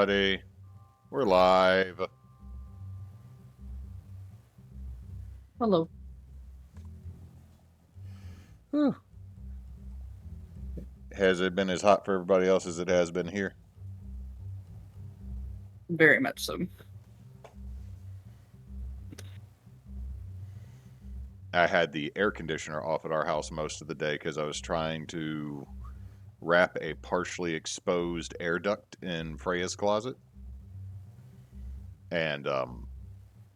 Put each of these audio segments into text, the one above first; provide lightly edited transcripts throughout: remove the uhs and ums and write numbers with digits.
everybody. We're live. Hello. Whew. Has it been as hot for everybody else as it has been here? Very much so. I had the air conditioner off at our house most of the day because I was trying to wrap a partially exposed air duct in Freya's closet. And I'm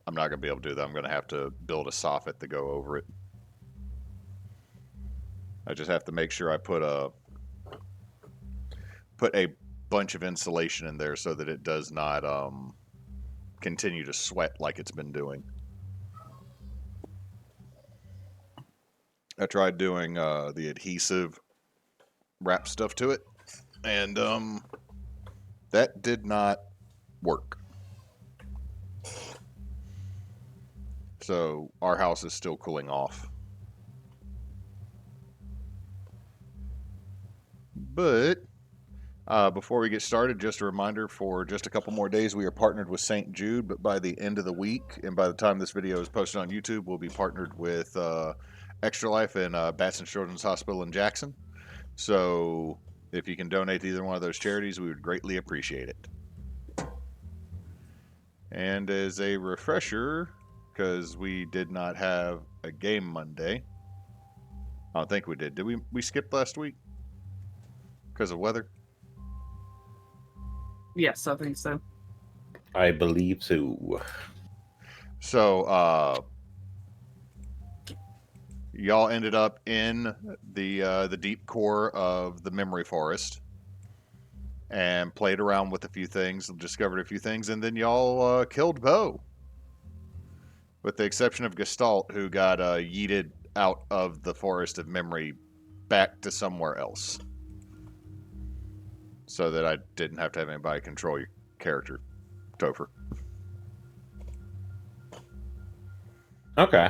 not going to be able to do that. I'm going to have to build a soffit to go over it. I just have to make sure I put a bunch of insulation in there so that it does not continue to sweat like it's been doing. I tried doing the adhesive wrap stuff to it, and that did not work. So our house is still cooling off. But before we get started, just a reminder, for just a couple more days, we are partnered with St. Jude, but by the end of the week, and by the time this video is posted on YouTube, we'll be partnered with Extra Life and Batson Children's Hospital in Jackson. So if you can donate to either one of those charities, we would greatly appreciate it. And as a refresher, because we did not have a game Monday, I don't think we did. Did we skip last week because of weather? Yes, I think so. I believe so. So, y'all ended up in the deep core of the memory forest and played around with a few things, discovered a few things, and then y'all killed Beaux. With the exception of Gestalt, who got yeeted out of the forest of memory back to somewhere else. So that I didn't have to have anybody control your character, Topher. Okay.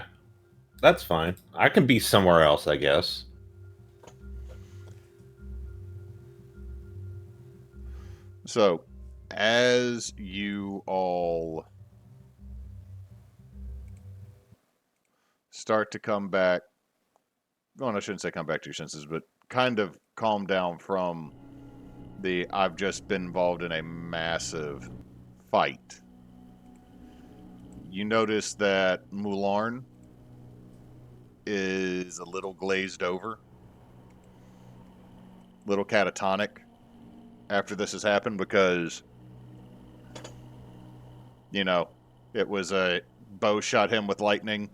That's fine. I can be somewhere else, I guess. So, as you all start to come back, well, I shouldn't say come back to your senses, but kind of calm down from the I've just been involved in a massive fight. You notice that Mularn is a little glazed over, little catatonic after this has happened because, you know, it was a Beaux shot him with lightning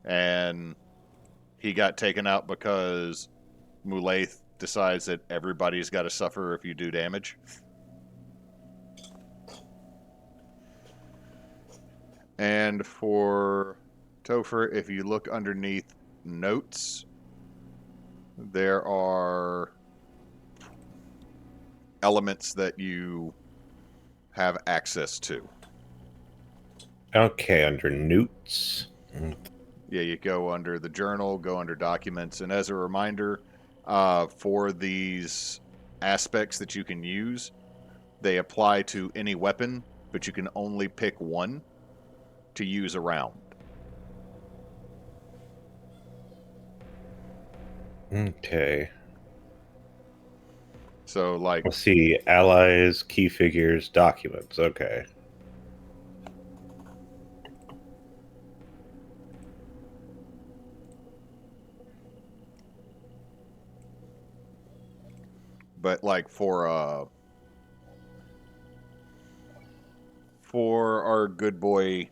and he got taken out because Mulaith decides that everybody's got to suffer if you do damage. And for Topher, if you look underneath notes, there are elements that you have access to. Okay, under Newts. Yeah, you go under the journal, go under documents, and as a reminder, for these aspects that you can use, they apply to any weapon, but you can only pick one to use a round. Okay. So, like, Let's see. Allies, key figures, documents. Okay. but like for our good boy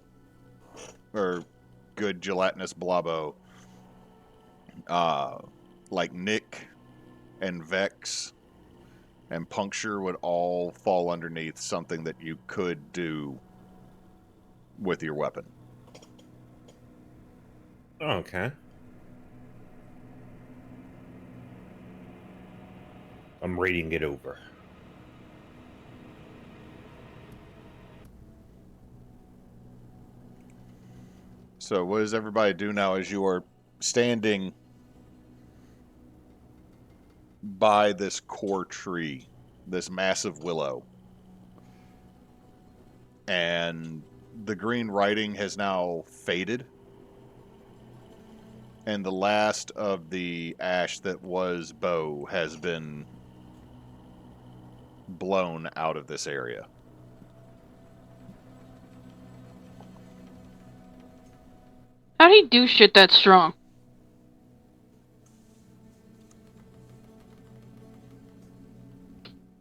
or good gelatinous Blobbo, like Nick and Vex and Puncture would all fall underneath something that you could do with your weapon. Okay. I'm reading it over. So what does everybody do now as you are standing by this core tree, this massive willow? and the green writing has now faded. And the last of the ash that was Beaux has been blown out of this area. How'd he do shit that strong?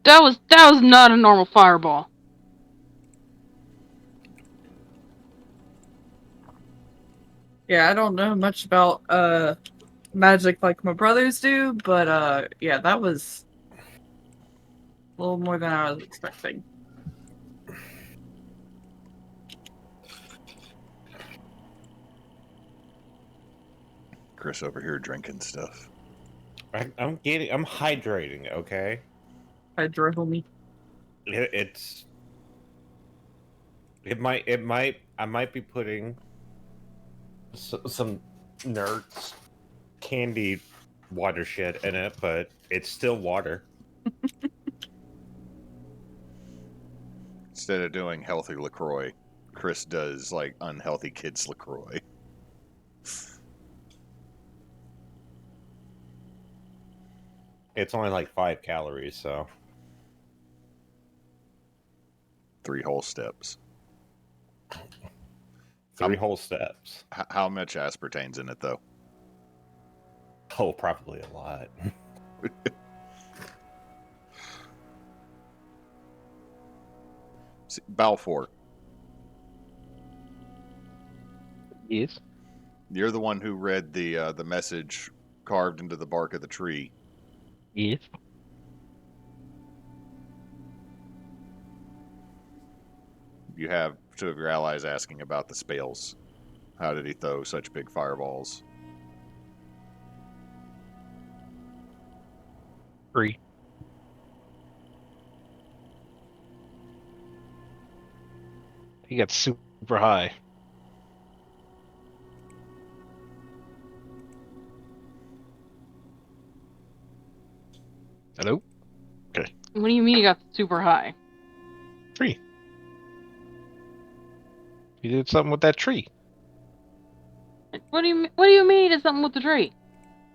That was not a normal fireball. Yeah, I don't know much about magic like my brothers do, but yeah, that was a little more than I was expecting. Chris over here drinking stuff. I'm hydrating, okay? I drove me. I might be putting some nerds candy water shit in it, but it's still water. Instead of doing healthy LaCroix, Chris does like unhealthy kids LaCroix. It's only like 5 calories, so 3 whole steps. 3 whole steps. How much aspartame's in it, though? Oh, probably a lot. See, Balfor, Yes. you're the one who read the message carved into the bark of the tree. Yes. You have 2 of your allies asking about the spells. How did he throw such big fireballs? 3. He got super high. Hello? What do you mean he got super high? 3. He did something with that tree. What do you mean he did something with the tree?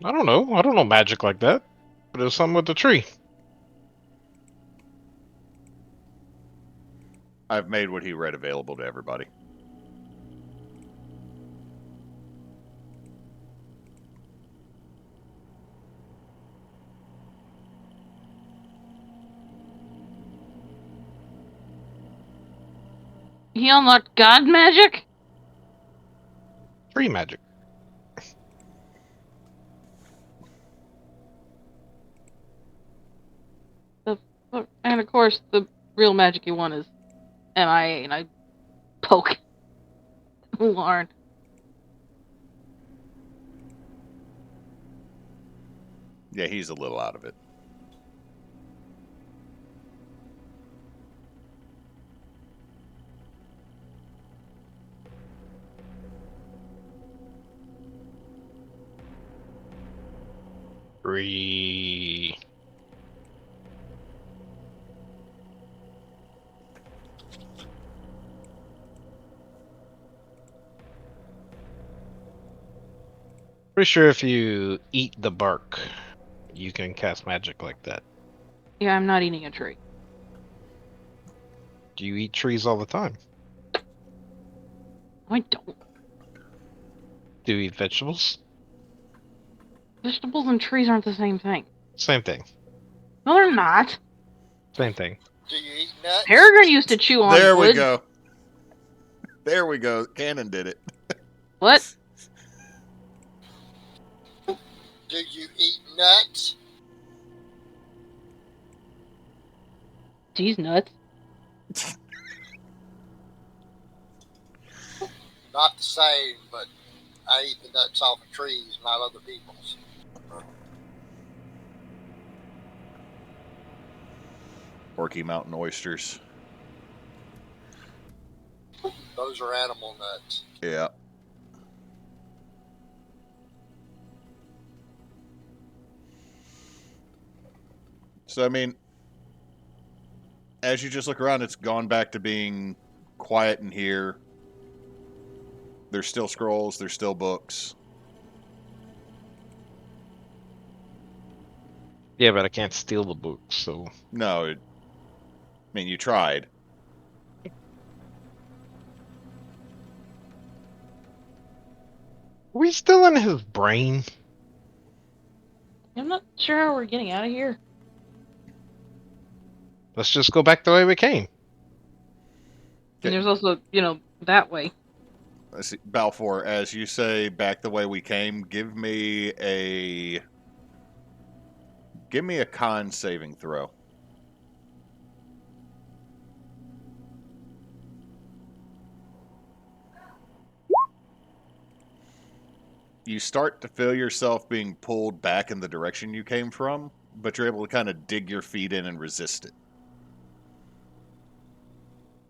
I don't know. I don't know magic like that. But it was something with the tree. I've made what he read available to everybody. He unlocked god magic? Tree magic. And of course, the real magic you want is MIA, and I poke Lauren. Yeah, he's a little out of it. Three. Pretty sure if you eat the bark, you can cast magic like that. Yeah, I'm not eating a tree. Do you eat trees all the time? I don't. Do you eat vegetables? Vegetables and trees aren't the same thing. Same thing. No, they're not. Same thing. Do you eat nuts? Peregrine used to chew on There wood. we go. There we go. Cannon did it. What? Do you eat nuts? Geez, nuts. Not the same, but I eat the nuts off of trees, not other people's. Orky Mountain oysters. Those are animal nuts. Yeah. So, I mean, as you just look around, it's gone back to being quiet in here. There's still scrolls, there's still books. Yeah, but I can't steal the books, so... No, I mean, you tried. Are we still in his brain? I'm not sure how we're getting out of here. Let's just go back the way we came. And there's also, that way. Let's see, Balfor, as you say, back the way we came, give me a con saving throw. You start to feel yourself being pulled back in the direction you came from, but you're able to kind of dig your feet in and resist it.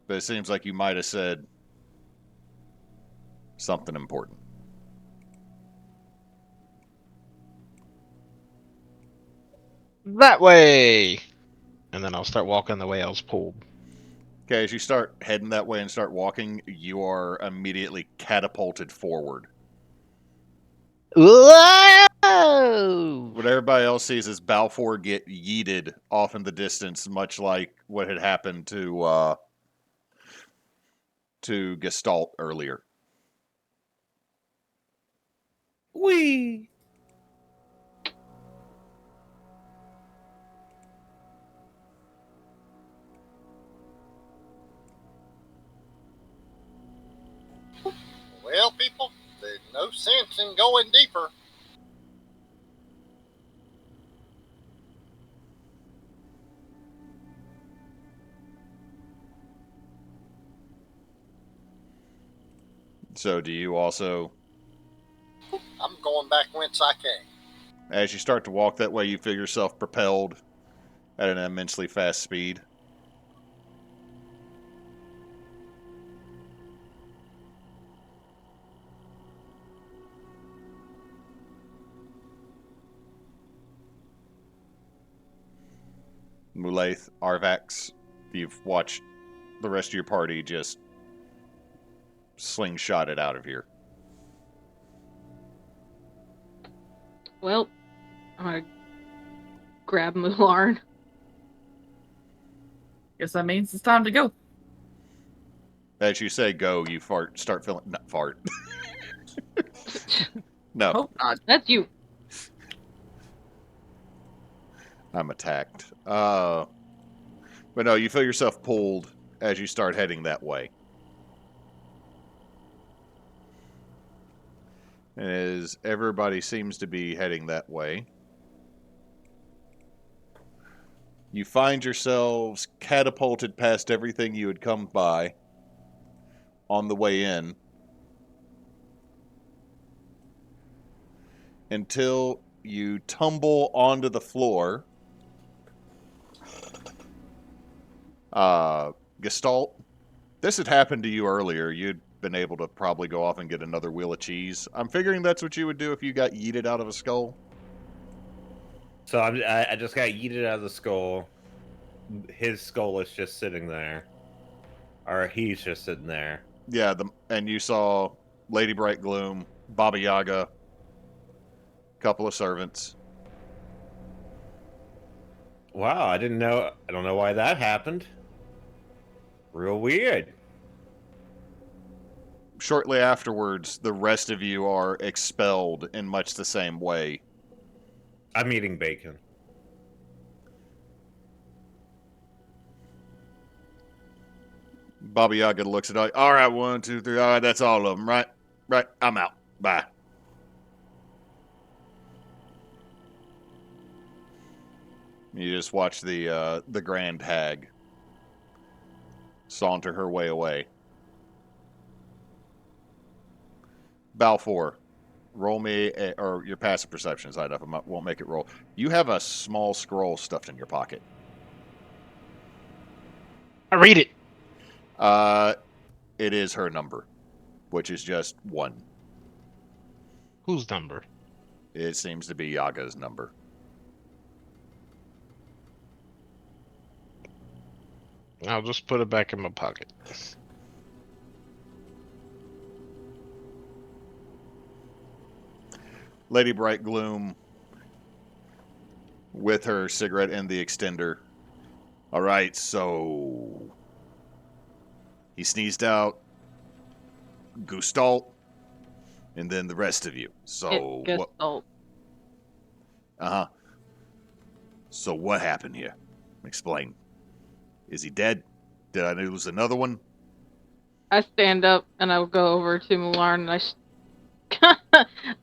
But it seems like you might have said something important. That way! And then I'll start walking the way I was pulled. Okay, as you start heading that way and start walking, you are immediately catapulted forward. Whoa! What everybody else sees is Balfor get yeeted off in the distance, much like what had happened to Gestalt earlier. Whee! Well, people, there's no sense in going deeper. So do you also, I'm going back whence I came. as you start to walk that way, you feel yourself propelled at an immensely fast speed? Mulaith, Arvax, you've watched the rest of your party just slingshot it out of here. Well, I'm gonna grab Mularn. Guess that means it's time to go. As you say go, you start feeling, not fart. No, Hope not. That's you. I'm attacked. But no, you feel yourself pulled as you start heading that way. And as everybody seems to be heading that way, you find yourselves catapulted past everything you had come by on the way in until you tumble onto the floor. Gestalt, this had happened to you earlier. You'd been able to probably go off and get another wheel of cheese. I'm figuring that's what you would do if you got yeeted out of a skull. So I just got yeeted out of the skull. His skull is just sitting there. Or he's just sitting there. Yeah, and you saw Lady Brightgloom, Baba Yaga, couple of servants. Wow, I didn't know. I don't know why that happened. Real weird. Shortly afterwards, the rest of you are expelled in much the same way. I'm eating bacon. Baba Yaga looks at all right, 1, 2, 3, all right, that's all of them, right? Right, I'm out. Bye. You just watch the Grand Hag saunter her way away. Balfor, roll me, or your passive perception is high enough, I won't make it roll. You have a small scroll stuffed in your pocket. I read it. It is her number, which is just 1. Whose number? It seems to be Yaga's number. I'll just put it back in my pocket. Lady Brightgloom, with her cigarette in the extender. All right, so he sneezed out Gestalt, and then the rest of you. So what? Gestalt. Uh-huh. So what happened here? Explain. Is he dead? Did I lose another one? I stand up and I will go over to Mularn and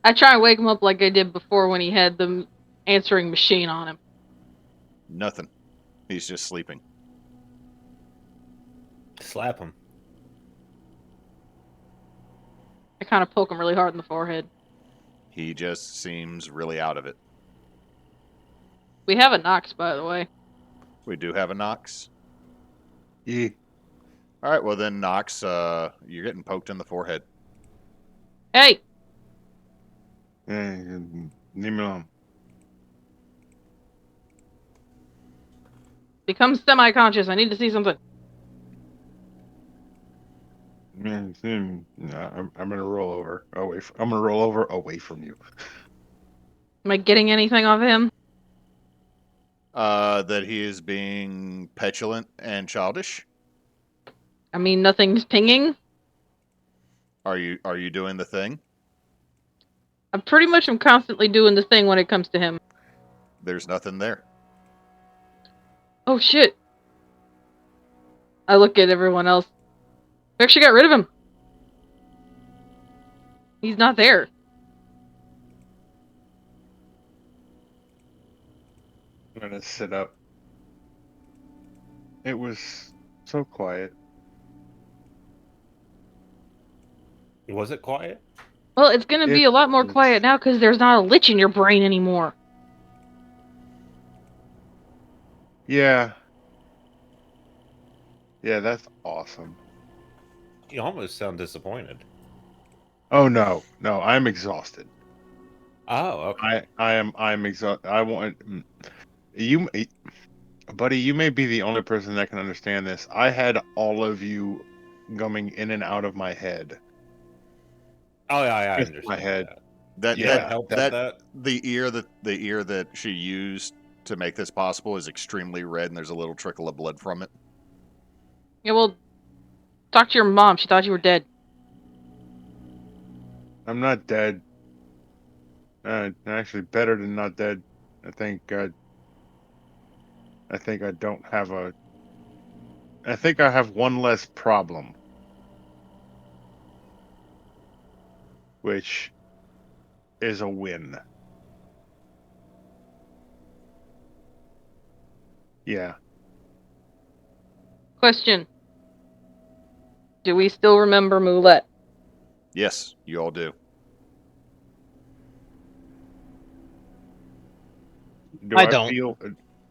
I try and wake him up like I did before when he had the answering machine on him. Nothing. He's just sleeping. Slap him. I kind of poke him really hard in the forehead. He just seems really out of it. We have a Nox, by the way. We do have a Nox. Yeah. All right, well then, Nox, you're getting poked in the forehead. Hey! Leave me alone. Become semi-conscious. I need to see something. I'm gonna roll over away. I'm gonna roll over away from you. Am I getting anything off of him? That he is being petulant and childish. I mean, nothing's pinging. Are you doing the thing? I'm pretty much constantly doing the thing when it comes to him. There's nothing there. Oh shit. I look at everyone else. We actually got rid of him. He's not there. I'm gonna sit up. It was so quiet. Was it quiet? Well, it's gonna be a lot more quiet now because there's not a lich in your brain anymore. Yeah. Yeah, that's awesome. You almost sound disappointed. Oh no, I'm exhausted. Oh, okay. I'm exhausted. I want you, buddy. You may be the only person that can understand this. I had all of you going in and out of my head. Oh, yeah, I With understand my head. That Yeah. that helped at that. the ear that she used to make this possible is extremely red, and there's a little trickle of blood from it. Yeah, well, talk to your mom. She thought you were dead. I'm not dead. Actually, better than not dead. I think I don't have a. I think I have one less problem, which is a win. Yeah. Question. Do we still remember Moulette? Yes, you all do. I don't. Feel?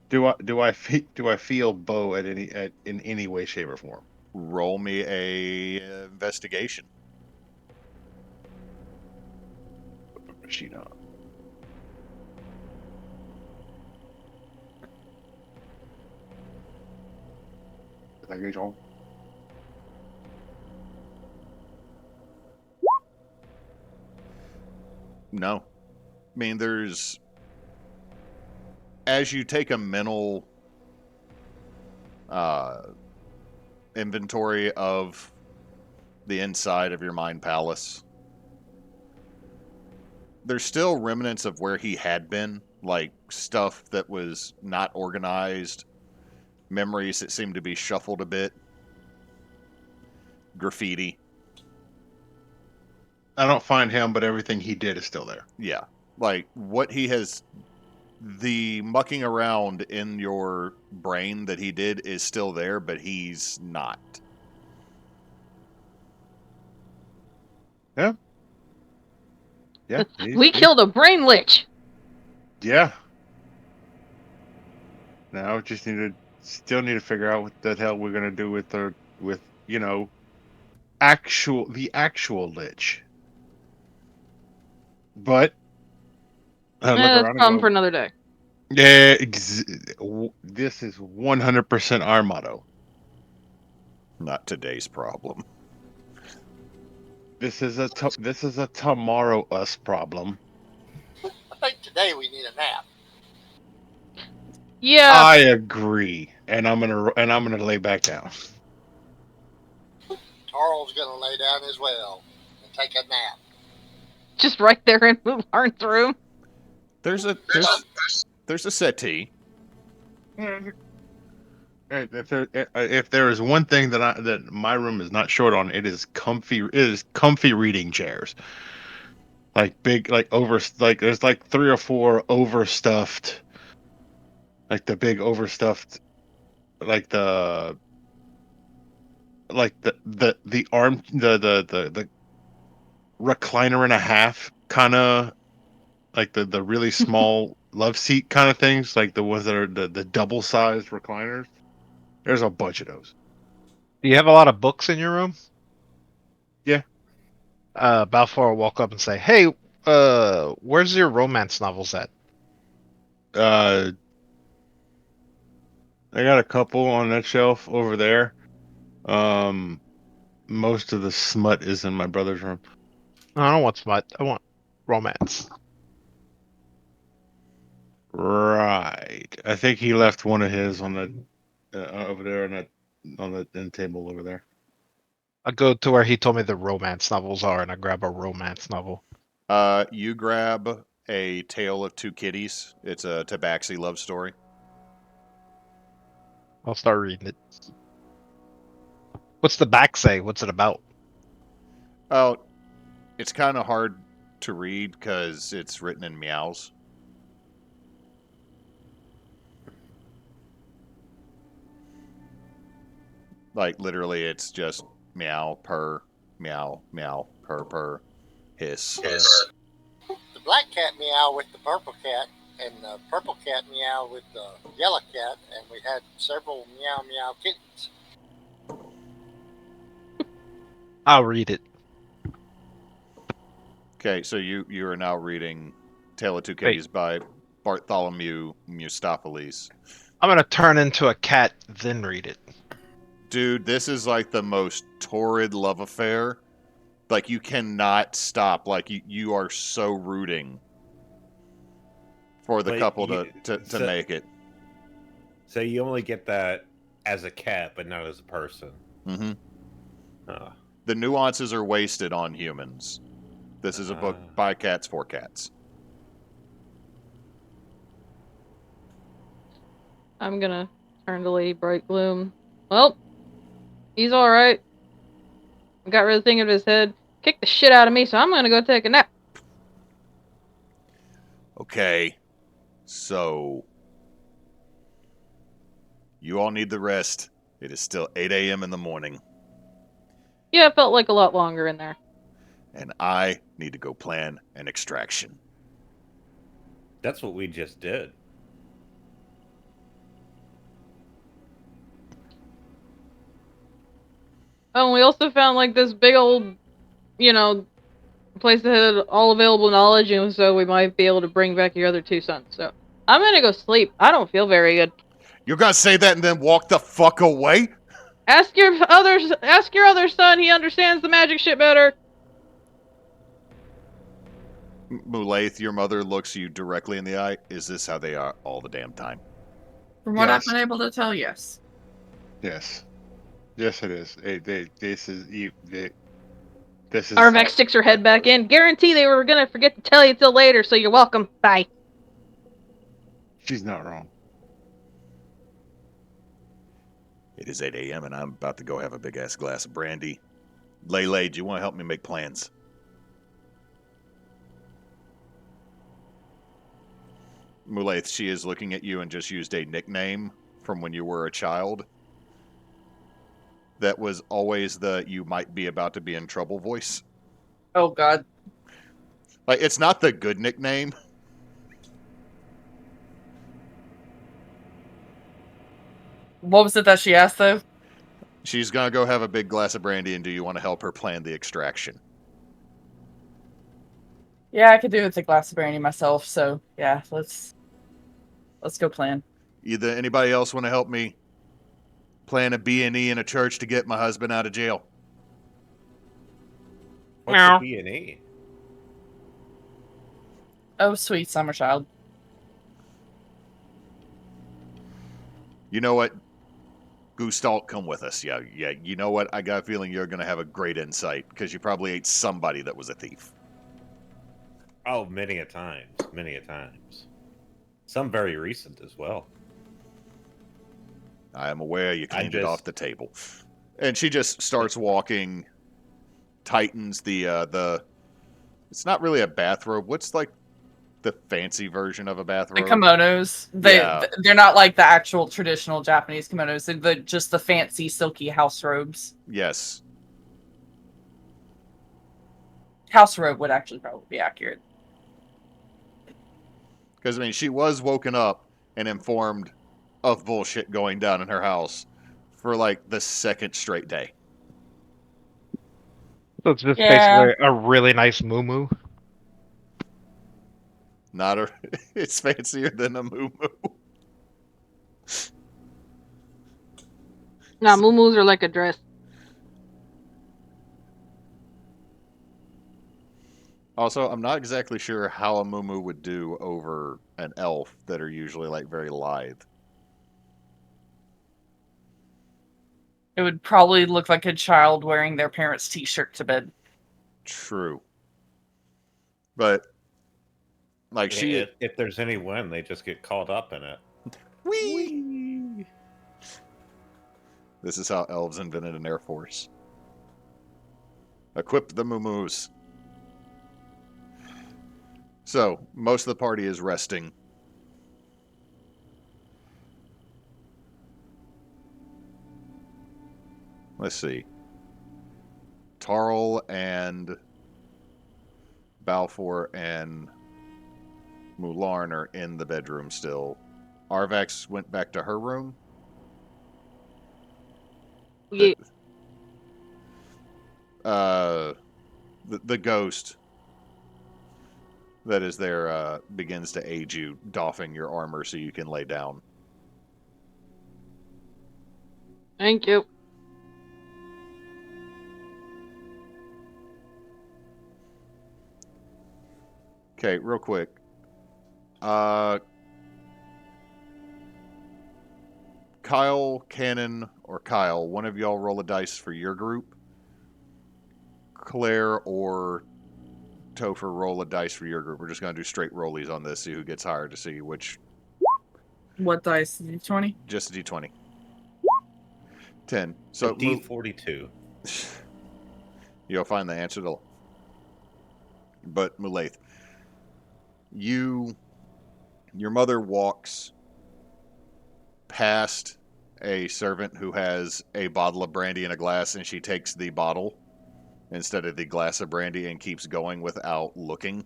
Do I feel Beaux in any way, shape, or form? Roll me a investigation. Machine on. No. I mean, there's... As you take a mental inventory of the inside of your mind palace, there's still remnants of where he had been, like stuff that was not organized, memories that seem to be shuffled a bit, graffiti. I don't find him, but everything he did is still there. Yeah. Like, what he has... The mucking around in your brain that he did is still there, but he's not. Yeah. Yeah. We killed a brain lich! Yeah. Now still need to figure out what the hell we're gonna do with the actual lich. But I look That's around a problem and for go, another day. yeah, this is 100% our motto. Not today's problem. This is a tomorrow us problem. today we need a nap. Yeah. I agree, and I'm gonna lay back down. Tarl's gonna lay down as well and take a nap. Just right there in Mularn's room. There's a settee. If there is one thing that my room is not short on, it is comfy. It is comfy reading chairs, like big, like there's like 3 or 4 overstuffed, like the big overstuffed, like the arm the recliner and a half kind of, like the really small love seat kind of things, like the ones that are the double sized recliners. There's a bunch of those. Do you have a lot of books in your room? Yeah. Balfour will walk up and say, "Hey, where's your romance novels at?" I got a couple on that shelf over there. Most of the smut is in my brother's room. No, I don't want smut. I want romance. Right. I think he left one of his on the over there on the end table over there. I go to where he told me the romance novels are, and I grab a romance novel. You grab A Tale of Two Kitties. It's a Tabaxi love story. I'll start reading it. What's the back say? What's it about? Oh, it's kind of hard to read because it's written in meows. Like, literally, it's just meow, purr, meow, meow, purr, purr, hiss. The black cat meow with the purple cat, and the purple cat meow with the yellow cat, and we had several meow meow kittens. I'll read it. Okay, so you are now reading Tale of Two Kitties by Bartholomew Mustapheles. I'm gonna turn into a cat, then read it. Dude, this is like the most torrid love affair. Like, you cannot stop. Like, you are so rooting for the But couple you- to make it. So you only get that as a cat, but not as a person. Mm-hmm. Oh. The nuances are wasted on humans. This is a book by cats for cats. I'm gonna turn to Lady Brightgloom. Well, he's alright. Got rid of the thing in his head. Kicked the shit out of me, so I'm gonna go take a nap. Okay, so you all need the rest. It is still 8 a.m. in the morning, Yeah, it felt like a lot longer in there. and I need to go plan an extraction. That's what we just did. Oh, and we also found like this big old, place that had all available knowledge, and so we might be able to bring back your other 2 sons. So I'm gonna go sleep. I don't feel very good. You're gonna say that and then walk the fuck away? Ask your other son. He understands the magic shit better. Mulaith, your mother looks you directly in the eye. Is this how they are all the damn time? From what Yes. I've been able to tell, yes. Yes. Yes, it is. This is. Arvax sticks her head back in. Guarantee they were gonna forget to tell you till later, so you're welcome. Bye. She's not wrong. It is 8 a.m. and I'm about to go have a big ass glass of brandy. Lele, do you want to help me make plans? Mulaith, she is looking at you and just used a nickname from when you were a child. That was always the "you might be about to be in trouble" voice. Oh, God. Like, it's not the good nickname. What was it that she asked, though? She's gonna go have a big glass of brandy, and do you want to help her plan the extraction? Yeah, I could do with a glass of brandy myself, so yeah, let's go plan. Either anybody else want to help me plan a B&E in a church to get my husband out of jail? What's the B&E? Oh, sweet summer child. You know what? Gestalt, come with us. Yeah. You know what? I got a feeling you're going to have a great insight because you probably ate somebody that was a thief. Oh, many a times. Many a times. Some very recent as well. I am aware you I cleaned it just- off the table. And she just starts walking, tightens the it's not really a bathrobe. What's like the fancy version of a The bathrobe? kimonos. Yeah. They're not like the actual traditional Japanese kimonos. They're just the fancy silky house robes. Yes. House robe would actually probably be accurate. Because, I mean, she was woken up and informed of bullshit going down in her house for like the second straight day. So it's just Yeah. basically a really nice moo. Not a, it's fancier than a moo. Nah, muumuus are like a dress. Also, I'm not exactly sure how a moo would do over an elf that are usually like very lithe. It would probably look like a child wearing their parents' t-shirt to bed. True. But like If there's any wind, they just get caught up in it. Whee! This is how elves invented an air force. Equip the moo-moos. So, most of the party is resting. Let's see. Tarl and Balfor and Mularn are in the bedroom still. Arvax went back to her room. Yeah. The ghost that is there begins to aid you, doffing your armor so you can lay down. Thank you. Okay, real quick. Kyle, Cannon, or Kyle, one of y'all roll a dice for your group. Claire or Topher, roll a dice for your group. We're just going to do straight rollies on this, see who gets higher to see which. What dice? D20? Just a d20. 10. So So D42. You'll find the answer to. But Mulaith, your mother walks past a servant who has a bottle of brandy in a glass, and she takes the bottle instead of the glass of brandy and keeps going without looking.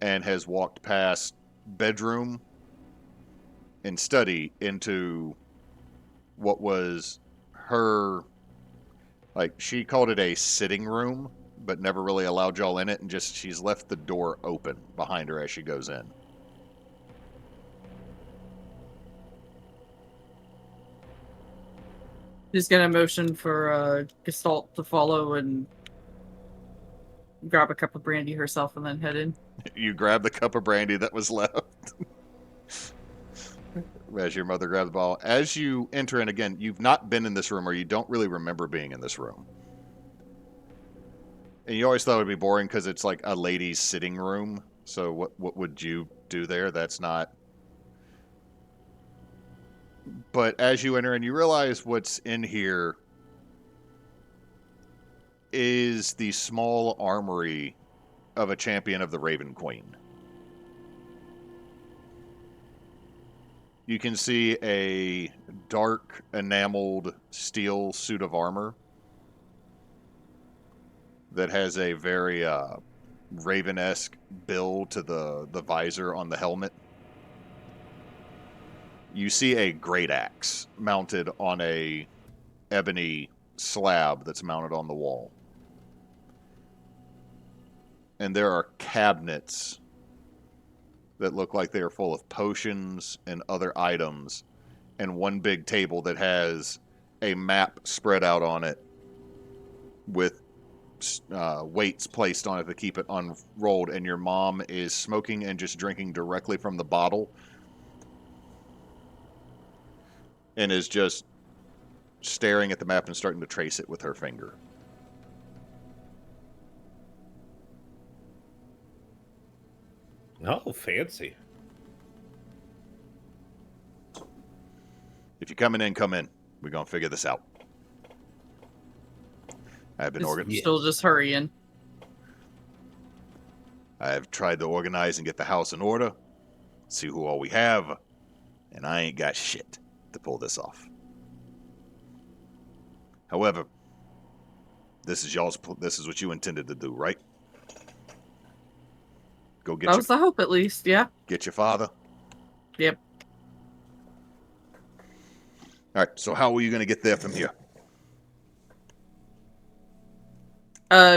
And has walked past bedroom and study into what was her, like, she called it a sitting room, but never really allowed y'all in it, and just she's left the door open behind her as she goes in. Just gonna motion for Gestalt to follow and grab a cup of brandy herself and then head in. You grab the cup of brandy that was left. As your mother grabs the bottle. As you enter in, again, you've not been in this room, or you don't really remember being in this room. And you always thought it would be boring because it's like a lady's sitting room. So what would you do there? That's not. But as you enter in, you realize what's in here is the small armory of a champion of the Raven Queen. You can see a dark enameled steel suit of armor that has a very Raven-esque build to the visor on the helmet. You see a great axe mounted on a ebony slab that's mounted on the wall. And there are cabinets that look like they are full of potions and other items, and one big table that has a map spread out on it with weights placed on it to keep it unrolled, and your mom is smoking and just drinking directly from the bottle, and is just staring at the map and starting to trace it with her finger. Oh, fancy. If you're coming in, come in. We're gonna figure this out. I've been Still just hurrying. I've tried to organize and get the house in order, see who all we have, and I ain't got shit to pull this off. However, this is what you intended to do, right? Go get That was the hope, at least. Yeah. get your father. Yep. All right. So how are you going to get there from here?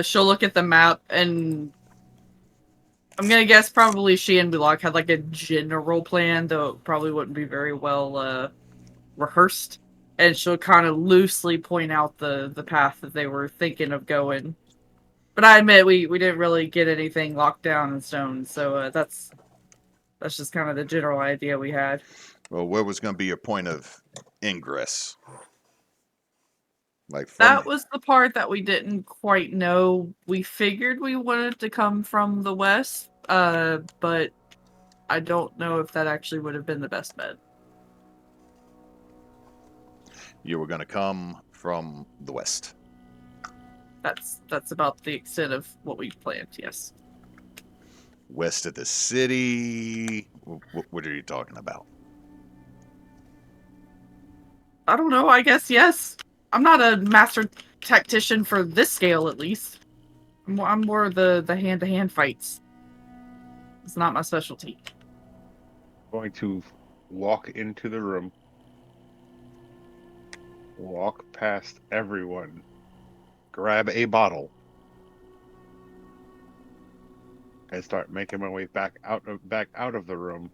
She'll look at the map, and I'm gonna guess probably she and Bullock had like a general plan, though it probably wouldn't be very well rehearsed. And she'll kind of loosely point out the path that they were thinking of going. But I admit we didn't really get anything locked down in stone, so that's just kind of the general idea we had. Well, where was going to be your point of ingress? Like That was the part that we didn't quite know. We figured we wanted to come from the west, but I don't know if that actually would have been the best bet. You were going to come from the west. That's about the extent of what we planned, yes. West of the city. What are you talking about? I don't know, I guess yes. I'm not a master tactician for this scale, at least. I'm more the hand-to-hand fights. It's not my specialty. Going to walk into the room, walk past everyone, grab a bottle, and start making my way back out of the room,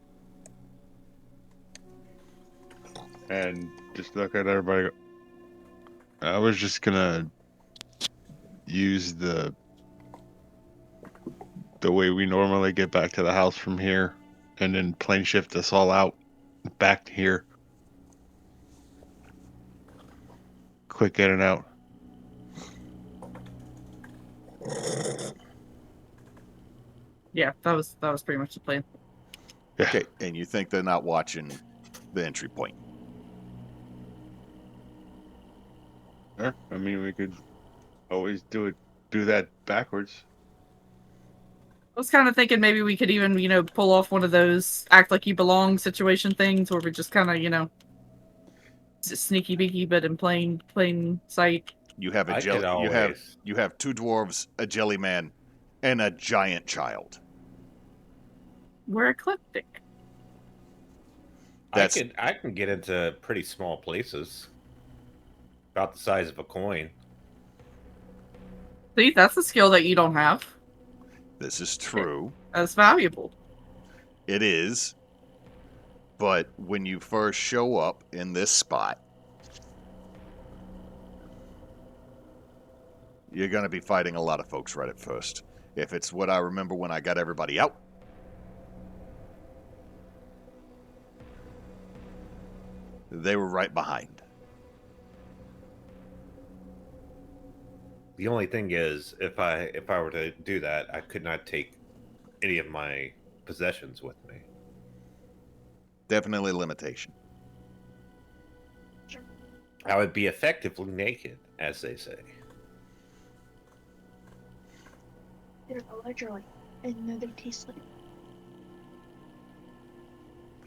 and just look at everybody. I was just gonna use the way we normally get back to the house from here, and then plane shift us all out back to here. Quick in and out. Yeah, that was pretty much the plan. Yeah. Okay, and you think they're not watching the entry point? Sure. I mean, we could always do that backwards. I was kind of thinking maybe we could even, pull off one of those act like you belong situation things where we just kind of, sneaky beaky, but in plain sight. You have a I jelly. could always. You have 2 dwarves, a jelly man, and a giant child. We're eclectic. That's I can get into pretty small places, about the size of a coin. See, that's a skill that you don't have. this is true. That's valuable. It is. But when you first show up in this spot, you're going to be fighting a lot of folks right at first. If it's what I remember when I got everybody out, they were right behind. The only thing is, if I were to do that, I could not take any of my possessions with me. Definitely a limitation. I would be effectively naked, as they say. They're electrolyte, and no, they taste like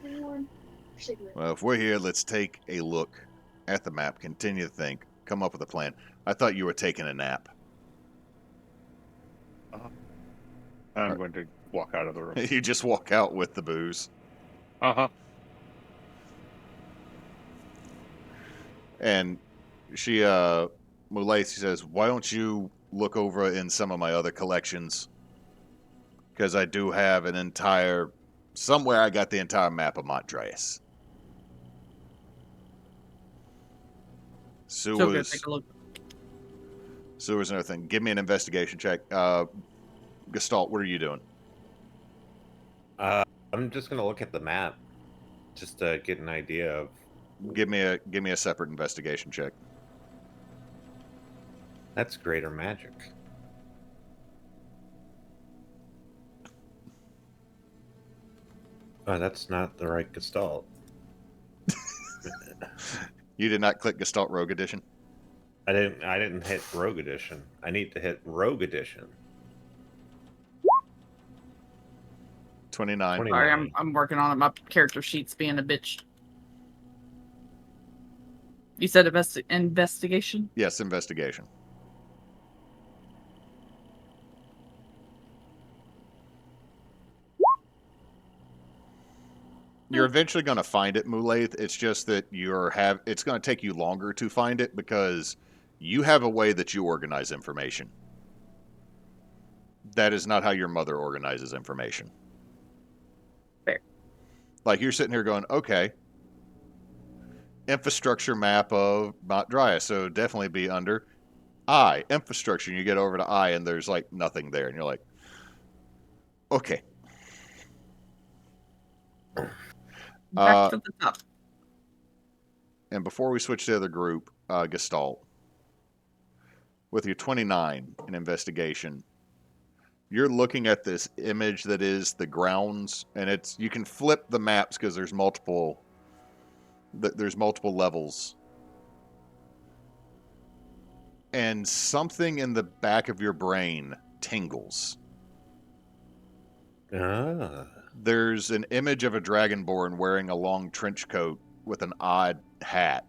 anyone. Cigarette. Well, if we're here, let's take a look at the map, continue to think, come up with a plan. I thought you were taking a nap. I'm going to walk out of the room. You just walk out with the booze. Uh-huh. And she, Mulay, she says, why don't you look over in some of my other collections? Because I do have an entire... Somewhere I got the entire map of Montreas. So good, Sewers, take a look. Sewers and everything. Give me an investigation check. Gestalt, what are you doing? I'm just gonna look at the map, just to get an idea of. Give me a separate investigation check. That's greater magic. Oh, that's not the right Gestalt. You did not click Gestalt Rogue Edition. I didn't hit Rogue Edition. I need to hit Rogue Edition. 29. Sorry, 29. I'm working on it. My character sheet's being a bitch. You said investigation? Yes, investigation. You're eventually going to find it, Mulaith. It's just that it's going to take you longer to find it because you have a way that you organize information. That is not how your mother organizes information. Fair. Like, you're sitting here going, okay, infrastructure map of Mount Dryas, so definitely be under I, infrastructure, and you get over to I, and there's, like, nothing there, and you're like, okay. Back to the top. And before we switch to the other group, Gestalt, with your 29 in investigation, you're looking at this image that is the grounds, and you can flip the maps because there's multiple levels. And something in the back of your brain tingles. Ah. There's an image of a dragonborn wearing a long trench coat with an odd hat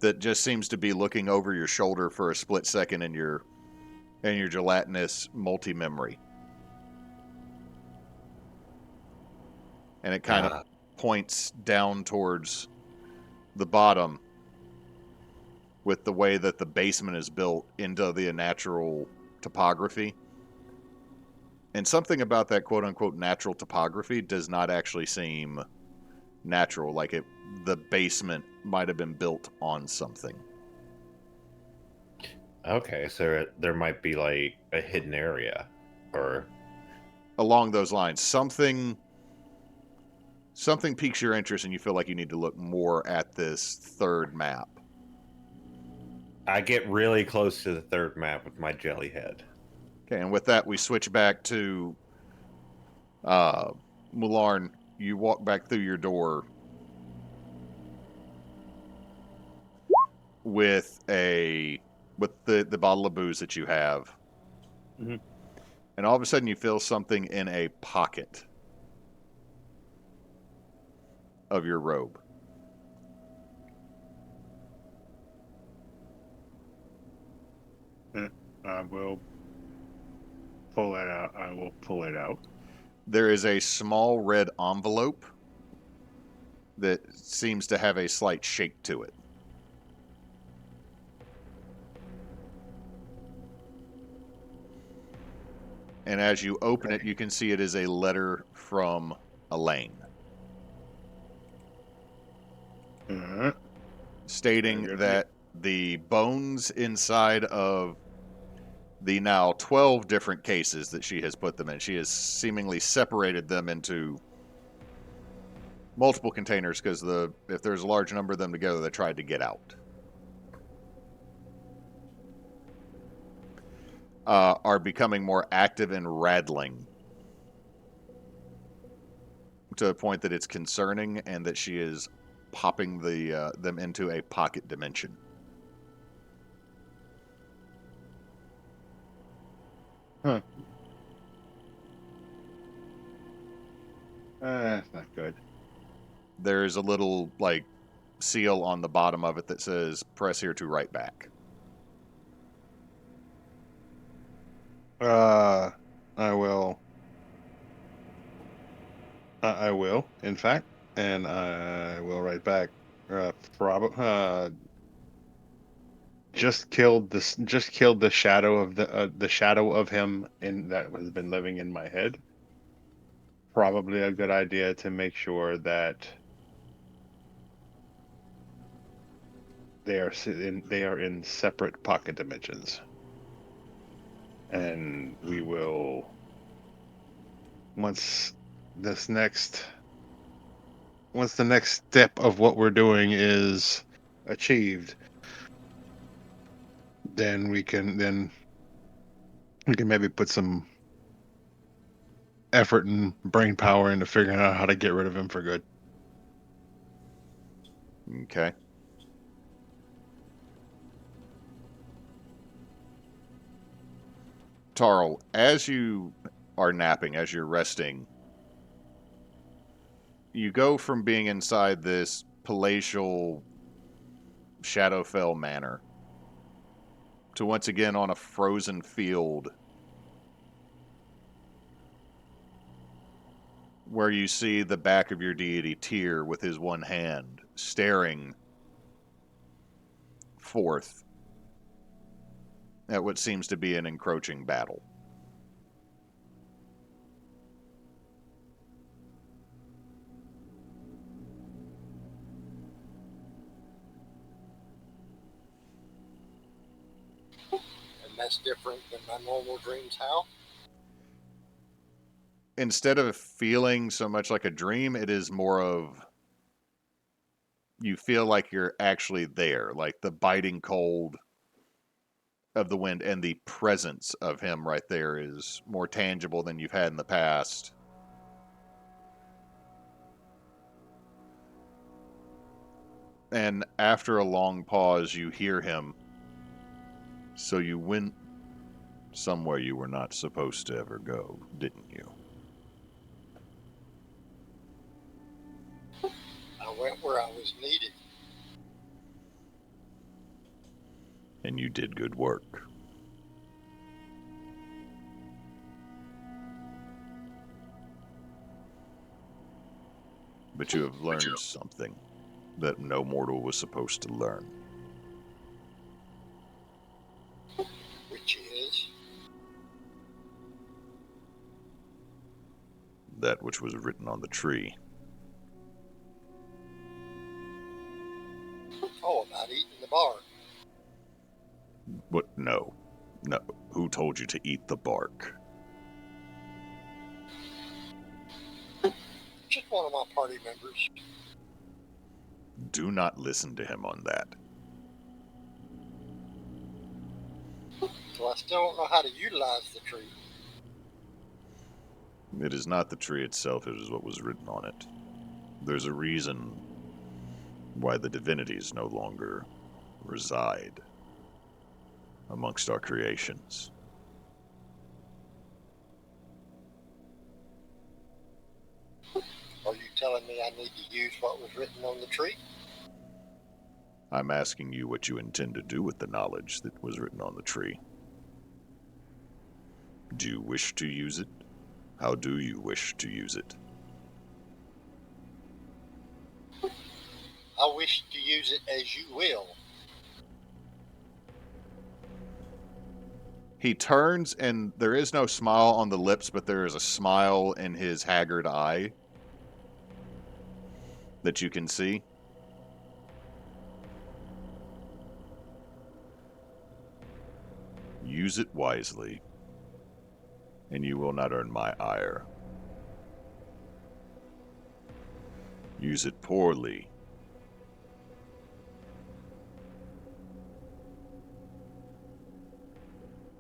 that just seems to be looking over your shoulder for a split second in your gelatinous multi-memory. And it kind of points down towards the bottom with the way that the basement is built into the natural topography. And something about that quote-unquote natural topography does not actually seem natural. Like the basement might have been built on something. Okay, so there might be like a hidden area, or along those lines. Something piques your interest, and you feel like you need to look more at this third map. I get really close to the third map with my jelly head. Okay, and with that, we switch back to Mularn. You walk back through your door with the bottle of booze that you have. Mm-hmm. And all of a sudden you feel something in a pocket of your robe. I will pull it out. I will pull it out. There is a small red envelope that seems to have a slight shake to it. And as you open it, you can see it is a letter from Elaine. Stating that the bones inside of the now 12 different cases that she has put them in, she has seemingly separated them into multiple containers because if there's a large number of them together, they tried to get out. Are becoming more active and rattling to a point that it's concerning, and that she is popping them into a pocket dimension. Huh. That's not good. There's a little seal on the bottom of it that says "Press here to write back." I will. I will, in fact, and I will write back. Just killed the shadow of the shadow of him that has been living in my head. Probably a good idea to make sure that they are in separate pocket dimensions, and we will once the next step of what we're doing is achieved, then we can maybe put some effort and brain power into figuring out how to get rid of him for good. Okay. Tarl, as you are napping, as you're resting, you go from being inside this palatial Shadowfell manor to once again on a frozen field where you see the back of your deity Tyr with his one hand staring forth at what seems to be an encroaching battle. And that's different than my normal dreams. How? Instead of feeling so much like a dream, it is more of you feel like you're actually there, like the biting cold of the wind and the presence of him right there is more tangible than you've had in the past. And after a long pause, you hear him. So you went somewhere you were not supposed to ever go, didn't you? I went where I was needed. And you did good work. But you have learned something that no mortal was supposed to learn. Which is? That which was written on the tree. Oh, about eating the bark. What? No. No. Who told you to eat the bark? Just one of my party members. Do not listen to him on that. So I still don't know how to utilize the tree. It is not the tree itself, it is what was written on it. There's a reason why the divinities no longer reside amongst our creations. Are you telling me I need to use what was written on the tree? I'm asking you what you intend to do with the knowledge that was written on the tree. Do you wish to use it? How do you wish to use it? I wish to use it as you will. He turns, and there is no smile on the lips, but there is a smile in his haggard eye that you can see. Use it wisely, and you will not earn my ire. Use it poorly,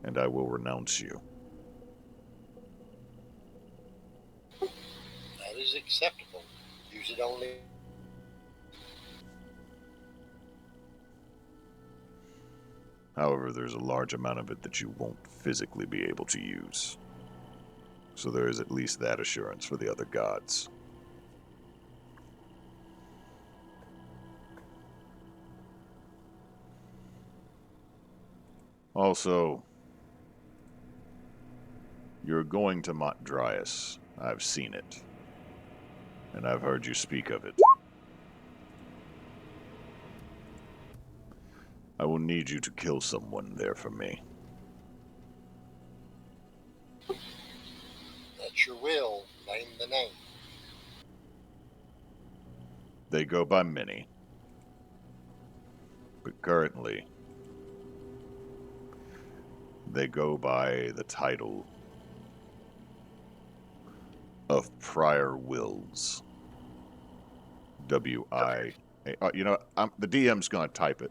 and I will renounce you. That is acceptable. Use it only. However, there's a large amount of it that you won't physically be able to use. So there is at least that assurance for the other gods. Also, you're going to Mont Dryas. I've seen it. And I've heard you speak of it. I will need you to kill someone there for me. That's your will. Name the name. They go by many. But currently, they go by the title of Prior Wills. W-I... you know, the DM's going to type it.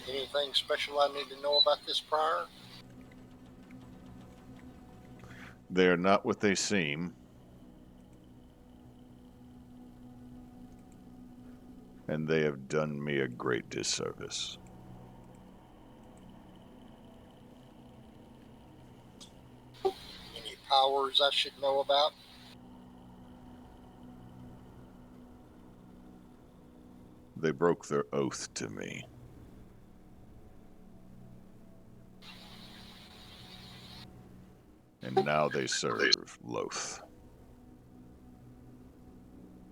Anything special I need to know about this prior? They are not what they seem. And they have done me a great disservice. Any powers I should know about? They broke their oath to me. And now they serve Loth.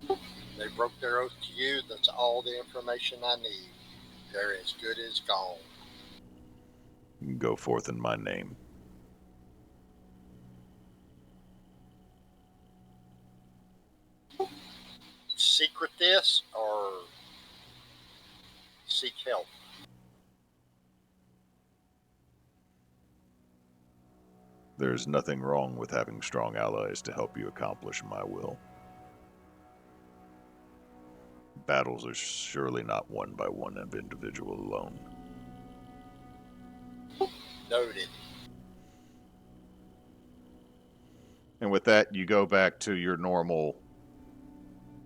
They broke their oath to you. That's all the information I need. They're as good as gone. Go forth in my name. Secret this or seek help? There's nothing wrong with having strong allies to help you accomplish my will. Battles are surely not won by one individual alone. Noted. And with that, you go back to your normal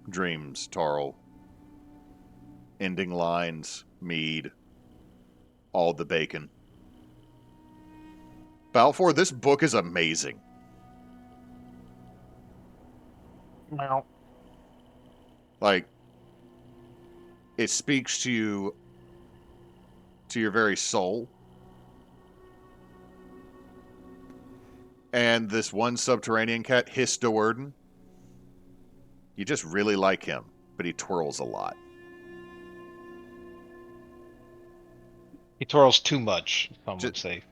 dreams, Tarl. Ending lines, mead, all the bacon. Balfor, this book is amazing. Meow. Like, it speaks to you, to your very soul. And this one subterranean cat, Histowarden, you just really like him, but he twirls a lot. He twirls too much, some would say.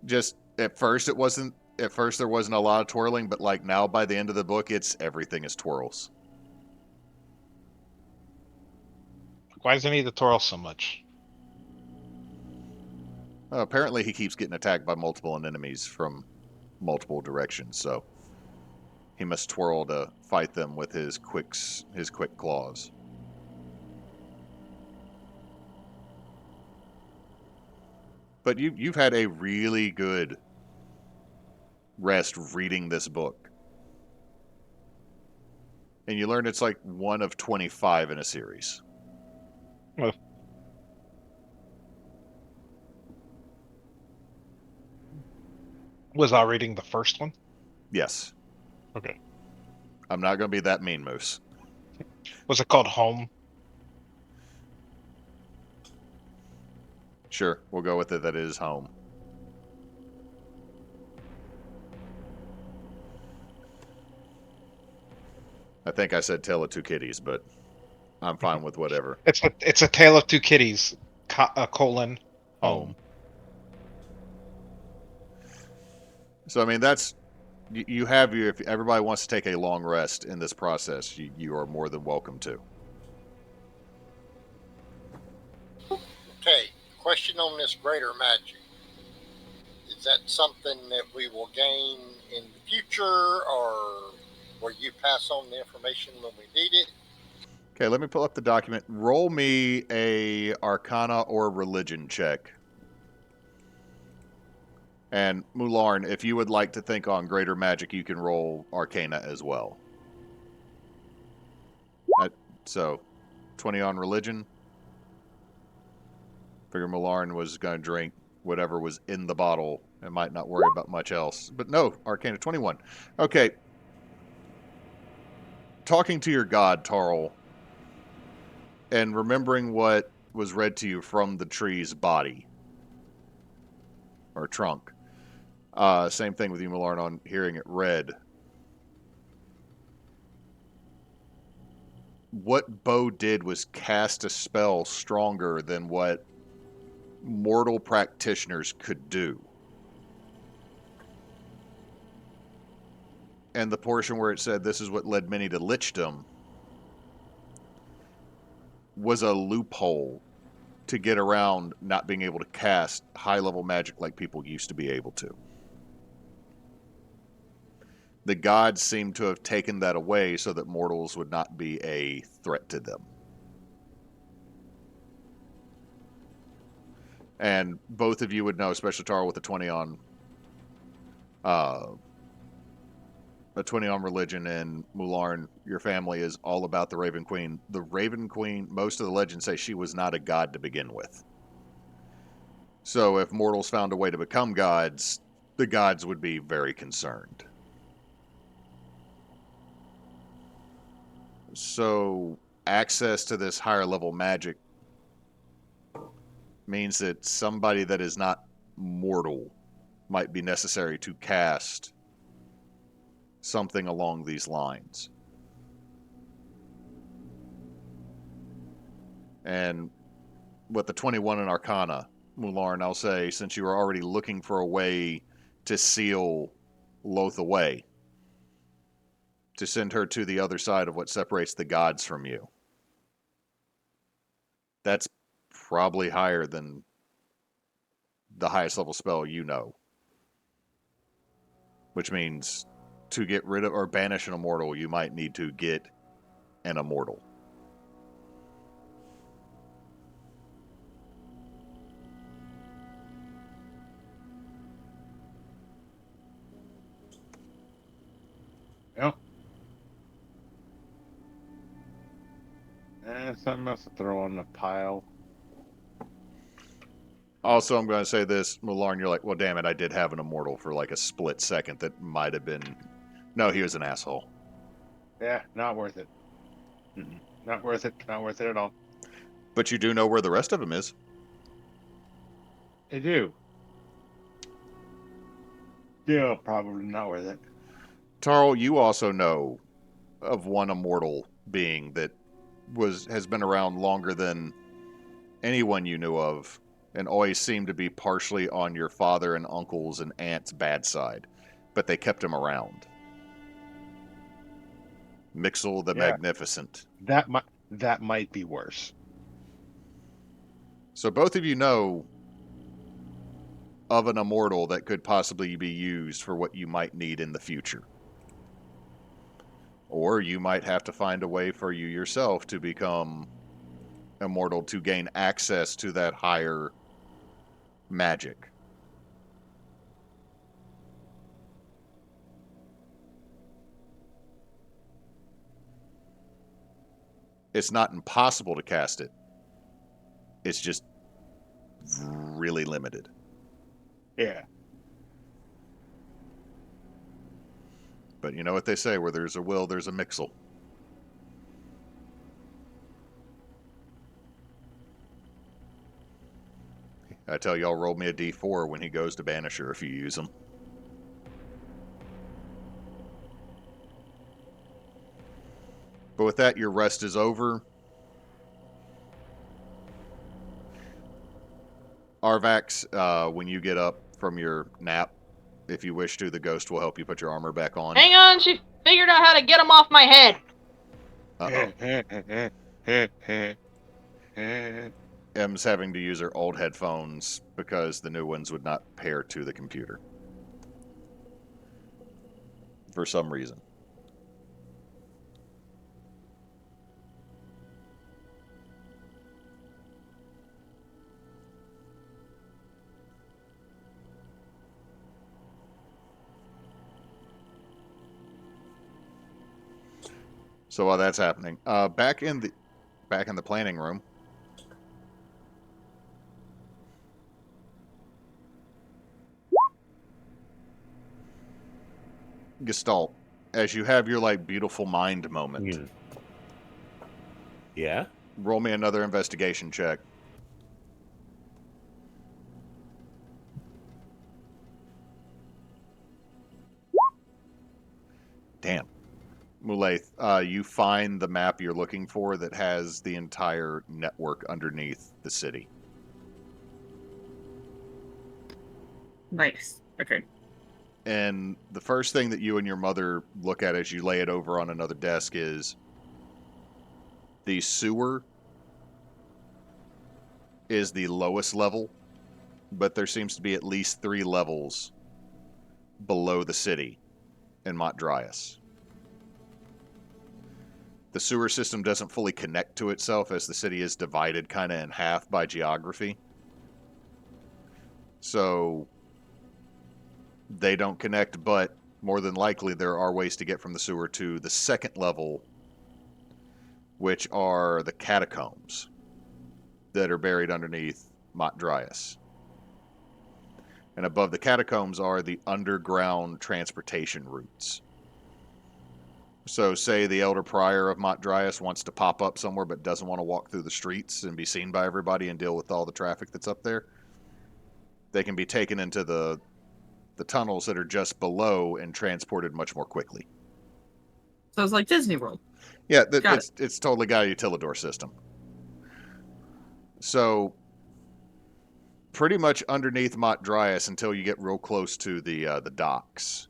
Just at first there wasn't a lot of twirling, but like now by the end of the book, everything is twirls. Why does he need to twirl so much? Apparently he keeps getting attacked by multiple enemies from multiple directions, so he must twirl to fight them with his quick claws. But you've had a really good rest reading this book. And you learn it's like one of 25 in a series. Well, was I reading the first one? Yes. Okay. I'm not going to be that mean, Moose. Was it called Home? Sure, we'll go with it. That is home. I think I said Tale of Two Kitties, but I'm fine with whatever. It's a Tale of Two Kitties, colon, home. So, I mean, that's... You have your... If everybody wants to take a long rest in this process, you are more than welcome to. Okay, question on this greater magic. Is that something that we will gain in the future, or will you pass on the information when we need it? Okay, let me pull up the document. Roll me a Arcana or Religion check. And Mularn, if you would like to think on greater magic, you can roll Arcana as well. So, 20 on Religion. Figure Mularn was going to drink whatever was in the bottle and might not worry about much else. But no, Arcana 21. Okay. Talking to your god, Tarl, and remembering what was read to you from the tree's body. Or trunk. Same thing with you, Mularn, on hearing it read. what Beaux did was cast a spell stronger than what mortal practitioners could do. And the portion where it said this is what led many to lichdom was a loophole to get around not being able to cast high-level magic like people used to be able to. The gods seem to have taken that away so that mortals would not be a threat to them. And both of you would know, especially Tarl with the 20 on a 20 on religion, and Mularn, your family is all about the Raven Queen. The Raven Queen, most of the legends say she was not a god to begin with. So if mortals found a way to become gods, the gods would be very concerned. So access to this higher level magic means that somebody that is not mortal might be necessary to cast something along these lines. And with the 21 in Arcana, Mularn, I'll say, since you are already looking for a way to seal Loth away, to send her to the other side of what separates the gods from you, that's probably higher than the highest level spell you know. Which means to get rid of or banish an immortal, you might need to get an immortal. Yep. Something else to throw on the pile. Also, I'm going to say this, Mularn, you're like, well, damn it, I did have an immortal for like a split second that might have been... No, he was an asshole. Yeah, not worth it. Not worth it. Not worth it at all. But you do know where the rest of him is. I do. Still probably not worth it. Tarl, you also know of one immortal being that has been around longer than anyone you knew of, and always seemed to be partially on your father and uncles and aunts' bad side, but they kept him around. Mixel the Magnificent. That might be worse. So both of you know of an immortal that could possibly be used for what you might need in the future. Or you might have to find a way for you yourself to become immortal to gain access to that higher magic. It's not impossible to cast it. It's just really limited. Yeah. But you know what they say, where there's a will, there's a mixel. I tell y'all, roll me a d4 when he goes to Banisher if you use him. But with that, your rest is over. Arvax, when you get up from your nap, if you wish to, the ghost will help you put your armor back on. Hang on, she figured out how to get him off my head. M's having to use her old headphones because the new ones would not pair to the computer. For some reason. So while that's happening, back in the planning room, Gestalt, as you have your like beautiful mind moment, Yeah. roll me another investigation check. Damn. Mulaith, you find the map you're looking for that has the entire network underneath the city. Nice. Okay. And the first thing that you and your mother look at as you lay it over on another desk is the sewer is the lowest level, but there seems to be at least 3 levels below the city in Mont Dryas. The sewer system doesn't fully connect to itself as the city is divided kind of in half by geography. So they don't connect, but more than likely there are ways to get from the sewer to the second level, which are the catacombs that are buried underneath Mont Dryas. And above the catacombs are the underground transportation routes. So say the elder prior of Mont Dryas wants to pop up somewhere but doesn't want to walk through the streets and be seen by everybody and deal with all the traffic that's up there. They can be taken into the tunnels that are just below and transported much more quickly. So it's like Disney World. Yeah, it's totally got a utilidor system. So pretty much underneath Mont Dryas until you get real close to the docks.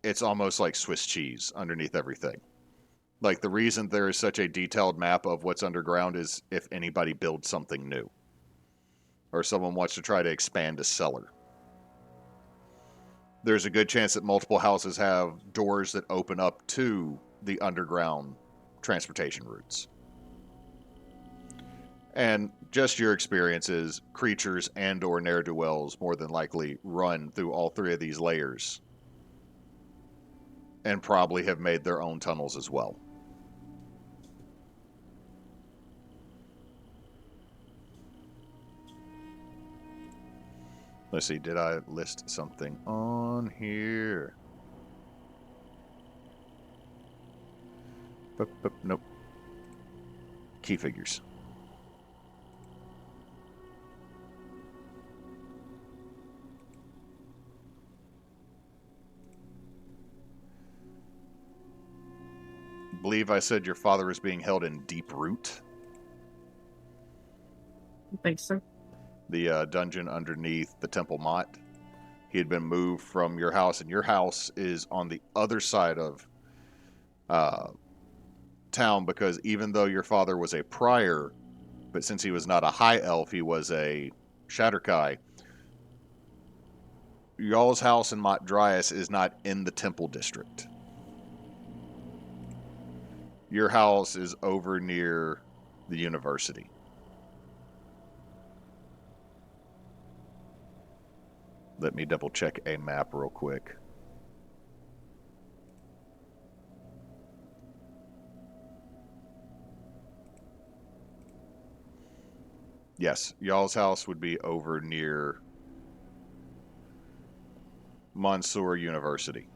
It's almost like Swiss cheese underneath everything. Like, the reason there is such a detailed map of what's underground is if anybody builds something new. Or someone wants to try to expand a cellar. There's a good chance that multiple houses have doors that open up to the underground transportation routes. And just your experiences, creatures and or ne'er-do-wells more than likely run through all 3 of these layers. And probably have made their own tunnels as well. Let's see, did I list something on here? Nope. Key figures. I believe I said your father is being held in Deep Root. I think so. The dungeon underneath the Temple Mott. He had been moved from your house, and your house is on the other side of town, because even though your father was a prior, but since he was not a high elf, he was a Shatterkai. Y'all's house in Mont Dryas is not in the Temple District. Your house is over near the university. Let me double check a map real quick. Yes, y'all's house would be over near Mansour University.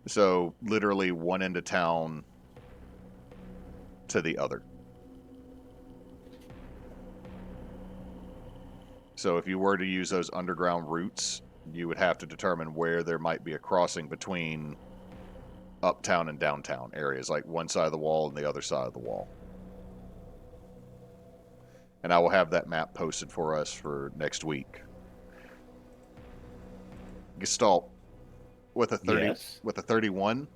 So literally one end of town to the other. So if you were to use those underground routes, you would have to determine where there might be a crossing between uptown and downtown areas, like one side of the wall and the other side of the wall. And I will have that map posted for us for next week. Gestalt, with a 30, Yes. with a 31,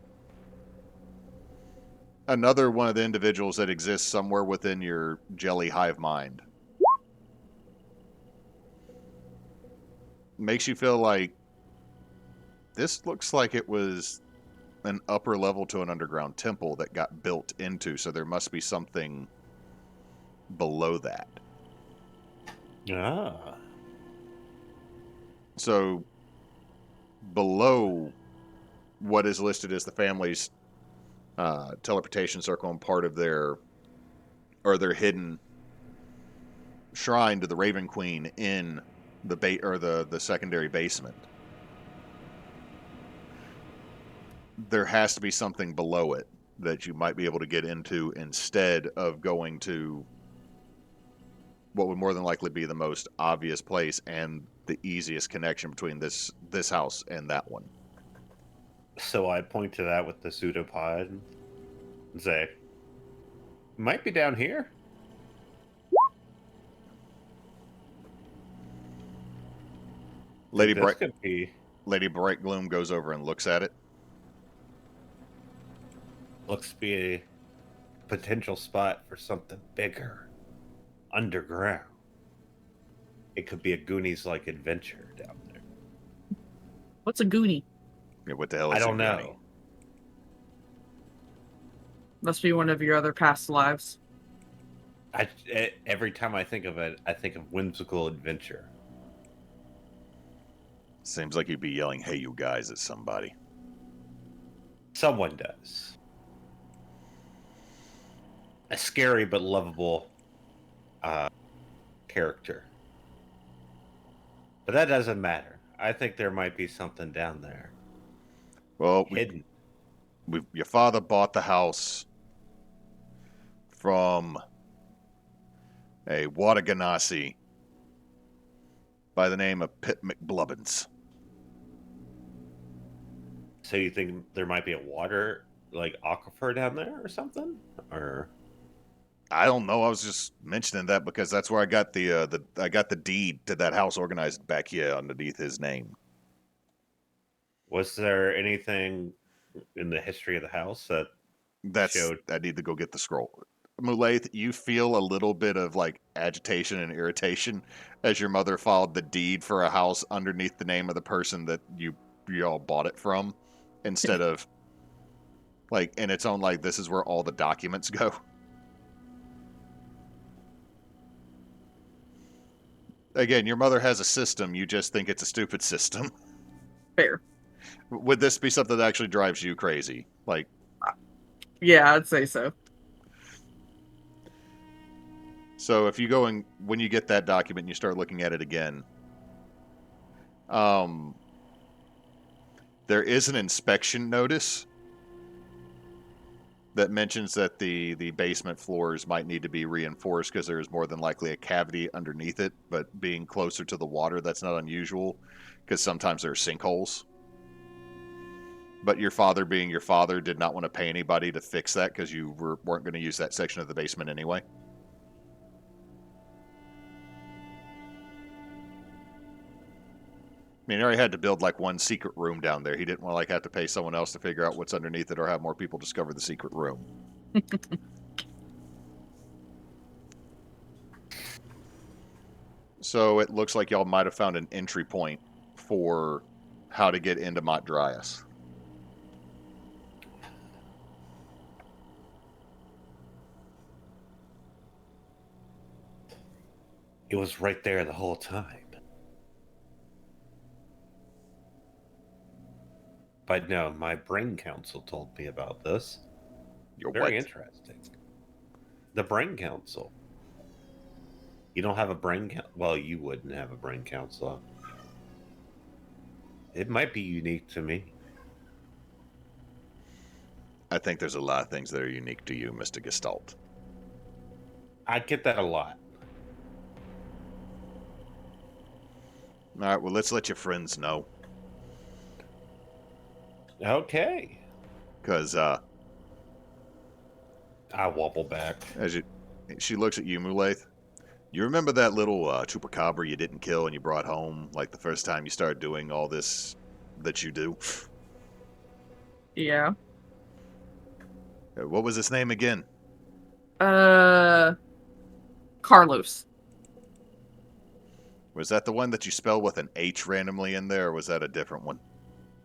another one of the individuals that exists somewhere within your jelly hive mind. Makes you feel like this looks like it was an upper level to an underground temple that got built into, so there must be something below that. Ah. So below what is listed as the family's teleportation circle and part of their hidden shrine to the Raven Queen in the secondary basement. There has to be something below it that you might be able to get into instead of going to what would more than likely be the most obvious place and the easiest connection between this house and that one. So I point to that with the pseudopod and say, might be down here. Lady This could be. Lady Brightgloom goes over and looks at it. Looks to be a potential spot for something bigger. Underground. It could be a Goonies-like adventure down there. What's a Goonie? Yeah, what the hell is I don't a Goonie? know. Must be one of your other past lives. Every time I think of it, I think of whimsical adventure. Seems like you'd be yelling, "Hey, you guys," at somebody. Someone does. A scary but lovable character. But that doesn't matter. I think there might be something down there. Well, Hidden. your father bought the house from a water ganassi by the name of Pip McBlubbins. So you think there might be a water, like, aquifer down there or something? Or I don't know. I was just mentioning that because that's where I got the deed to that house organized back here underneath his name. was there anything in the history of the house that showed? I need to go get the scroll. Mulaith, you feel a little bit of like agitation and irritation as your mother filed the deed for a house underneath the name of the person that you all bought it from, instead of like in its own, like, this is where all the documents go. Again, your mother has a system, you just think it's a stupid system. Fair. Would this be something that actually drives you crazy? Like, Yeah, I'd say so. so if you go and when you get that document and you start looking at it again, there is an inspection notice that mentions that the basement floors might need to be reinforced because there is more than likely a cavity underneath it, but being closer to the water, that's not unusual because sometimes there are sinkholes. But your father, being your father, did not want to pay anybody to fix that because you weren't going to use that section of the basement anyway. I mean, he already had to build like one secret room down there. He didn't want to like have to pay someone else to figure out what's underneath it or have more people discover the secret room. So it looks like y'all might have found an entry point for how to get into Mont Dryas. It was right there the whole time. But no, my brain council told me about this. Your Very what? interesting. The brain council. You don't have a brain council? Well, you wouldn't have a brain council. It might be unique to me. I think there's a lot of things that are unique to you, Mr. Gestalt. I get that a lot. All right, well, let's let your friends know. Okay. Because, I wobble back. she looks at you, Mulaith. You remember that little chupacabra you didn't kill and you brought home, like the first time you started doing all this that you do? Yeah. What was his name again? Carlos. Was that the one that you spell with an H randomly in there, or was that a different one?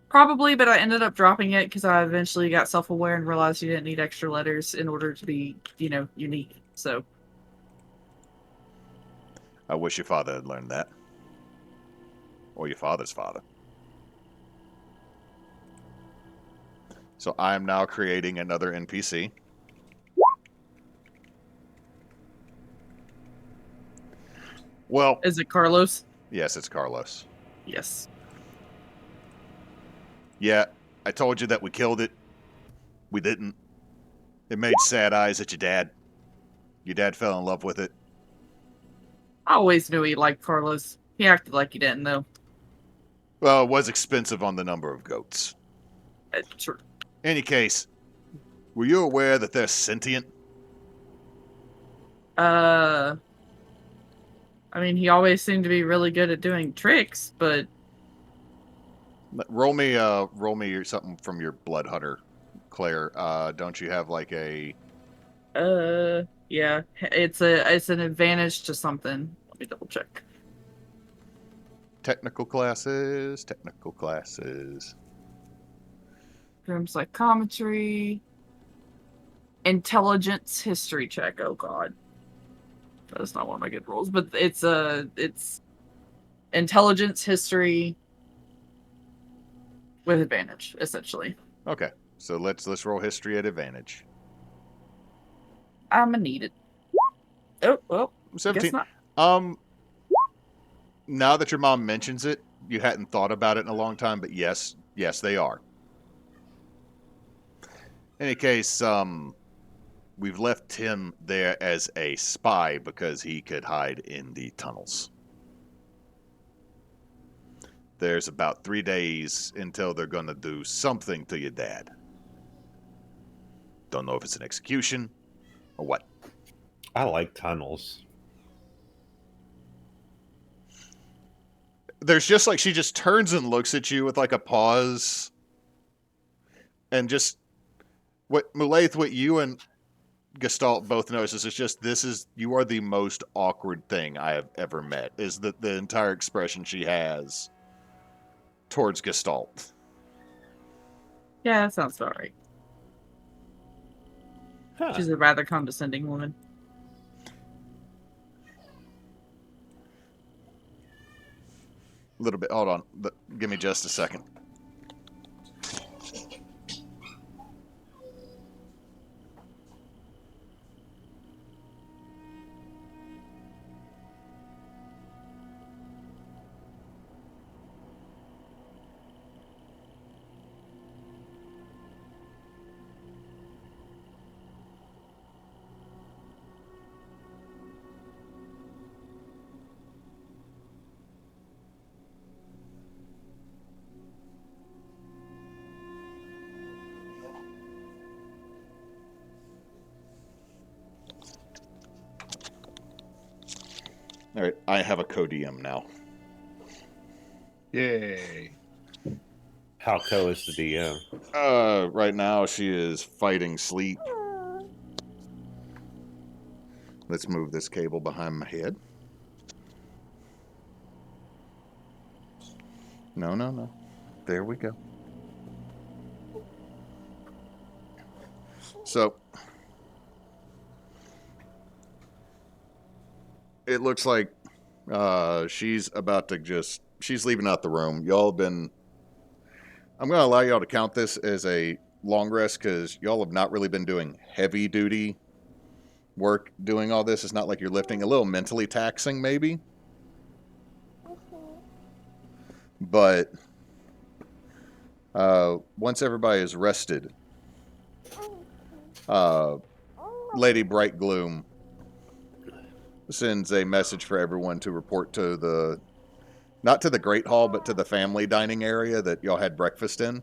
Probably, but I ended up dropping it because I eventually got self-aware and realized you didn't need extra letters in order to be, unique. So. I wish your father had learned that. Or your father's father. So I am now creating another NPC. Well, Is it Carlos? yes, it's Carlos. Yes. Yeah, I told you that we killed it. We didn't. It made sad eyes at your dad. Your dad fell in love with it. I always knew he liked Carlos. He acted like he didn't, though. Well, it was expensive on the number of goats. Sure. Any case, were you aware that they're sentient? I mean, he always seemed to be really good at doing tricks, but Roll me something from your blood hunter, Claire. Don't you have like a? yeah, it's an advantage to something. Let me double check. Technical classes. Grim psychometry, intelligence history check. Oh god, that's not one of my good rolls, but it's intelligence history with advantage, essentially. Okay, so let's roll history at advantage. I'm gonna need it. Oh well, 17. guess not. Now that your mom mentions it, you hadn't thought about it in a long time, but yes, they are. In any case, we've left him there as a spy because he could hide in the tunnels. There's about 3 days until they're going to do something to your dad. Don't know if it's an execution or what. I like tunnels. There's just like, she just turns and looks at you with like a pause. And just, what you and Gestalt both notice is just, you are the most awkward thing I have ever met, is the entire expression she has towards Gestalt. Yeah, that sounds about right. Huh. She's a rather condescending woman. A little bit. Hold on. Give me just a second. All right, I have a co-DM now. Yay. How co is the DM? Right now she is fighting sleep. Let's move this cable behind my head. No. There we go. So, it looks like she's about to she's leaving out the room. Y'all have been... I'm going to allow y'all to count this as a long rest because y'all have not really been doing heavy duty work doing all this. It's not like you're lifting. A little mentally taxing, maybe. But once everybody is rested, Lady Brightgloom sends a message for everyone to report to the... Not to the Great Hall, but to the family dining area that y'all had breakfast in.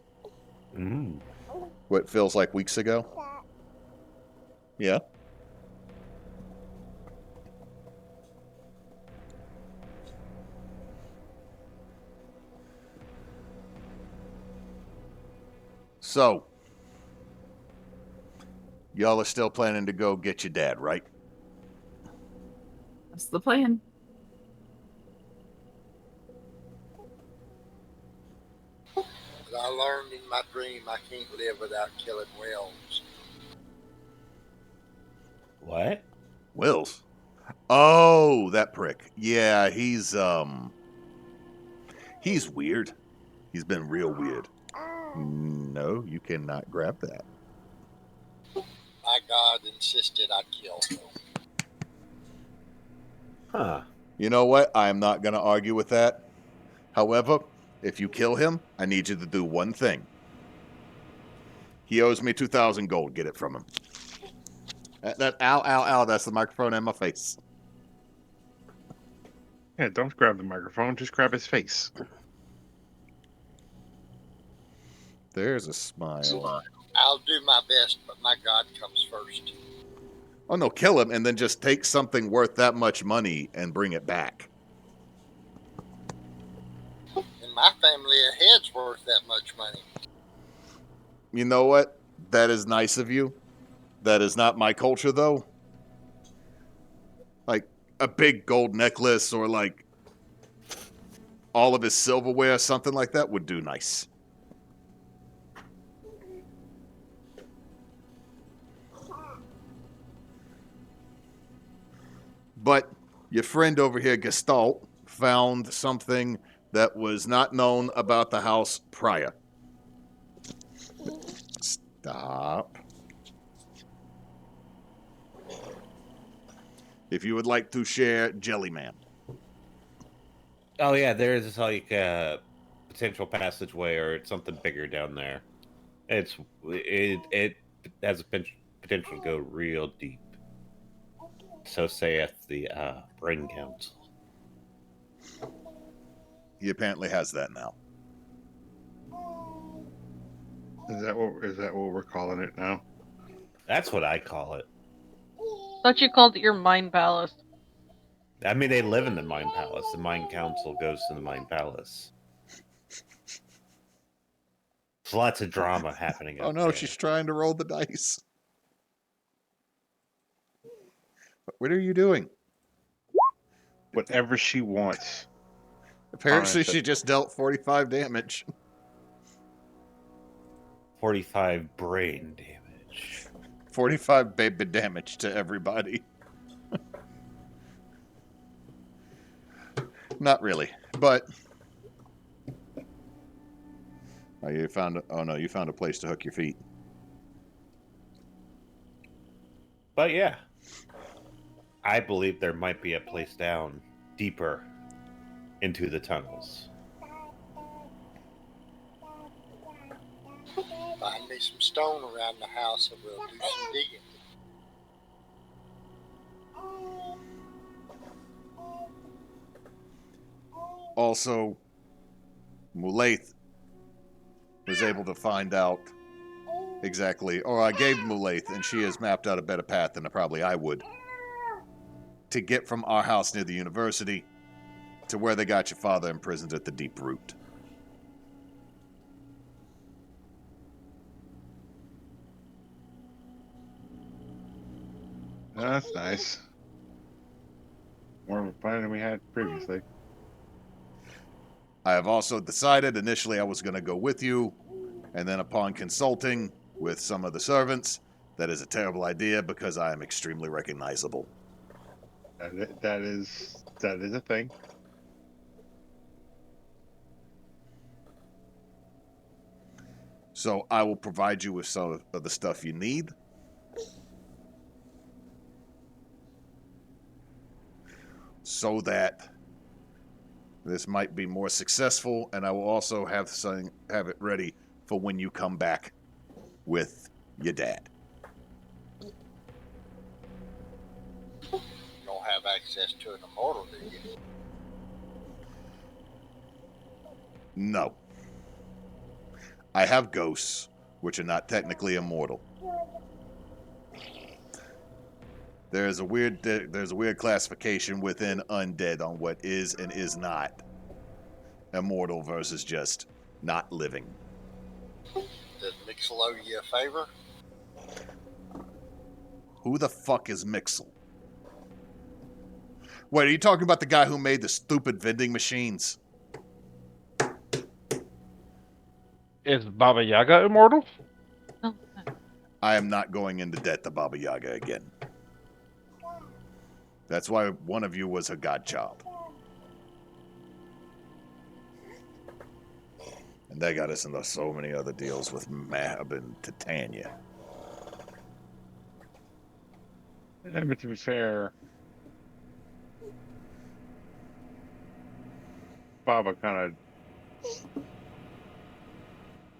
Mm. What feels like weeks ago. Yeah? So, y'all are still planning to go get your dad, right? That's the plan. But I learned in my dream I can't live without killing whales. What? Wills? Oh, that prick. Yeah, he's weird. He's been real weird. No, you cannot grab that. My God insisted I kill him. Huh. You know what? I am not going to argue with that. However, if you kill him, I need you to do one thing. He owes me 2,000 gold. Get it from him. Ow, that's the microphone in my face. Yeah, don't grab the microphone. Just grab his face. There's a smile. I'll do my best, but my God comes first. Oh no, kill him and then just take something worth that much money and bring it back. In my family, a head's worth that much money. You know what? That is nice of you. That is not my culture, though. Like a big gold necklace or like all of his silverware, something like that would do nice. But your friend over here, Gestalt, found something that was not known about the house prior. Stop. If you would like to share, Jellyman. Oh yeah, there's like a potential passageway or something bigger down there. It has a potential to go real deep. So saith the Brain Council. He apparently has that now. Is that what we're calling it now? That's what I call it. Thought you called it your mind palace. I mean, they live in the Mind Palace. The Mind Council goes to the Mind Palace. There's lots of drama happening. Oh up no, there. she's trying to roll the dice. What are you doing? Whatever she wants. Apparently, Honestly. she just dealt 45 damage. 45 brain damage. 45 baby damage to everybody. Not really, but oh, you found. Oh no, you found a place to hook your feet. But yeah, I believe there might be a place down deeper into the tunnels. Find me some stone around the house and we'll do some digging. Also, Mulaith was able to find out exactly, or I gave Mulaith, and she has mapped out a better path than probably I would, to get from our house near the university to where they got your father imprisoned at the Deep Root. That's nice. More of a plan than we had previously. I have also decided initially I was going to go with you, and then upon consulting with some of the servants, that is a terrible idea because I am extremely recognizable. That is a thing. So I will provide you with some of the stuff you need. So that this might be more successful, and I will also have it ready for when you come back with your dad. You don't have access to an immortal, do you? No. I have ghosts, which are not technically immortal. There's a weird classification within undead on what is and is not immortal versus just not living. Does Mixel owe you a favor? Who the fuck is Mixel? Wait, are you talking about the guy who made the stupid vending machines? Is Baba Yaga immortal? Oh, I am not going into debt to Baba Yaga again. That's why one of you was a godchild. And they got us into so many other deals with Mab and Titania. But to be fair, Baba kind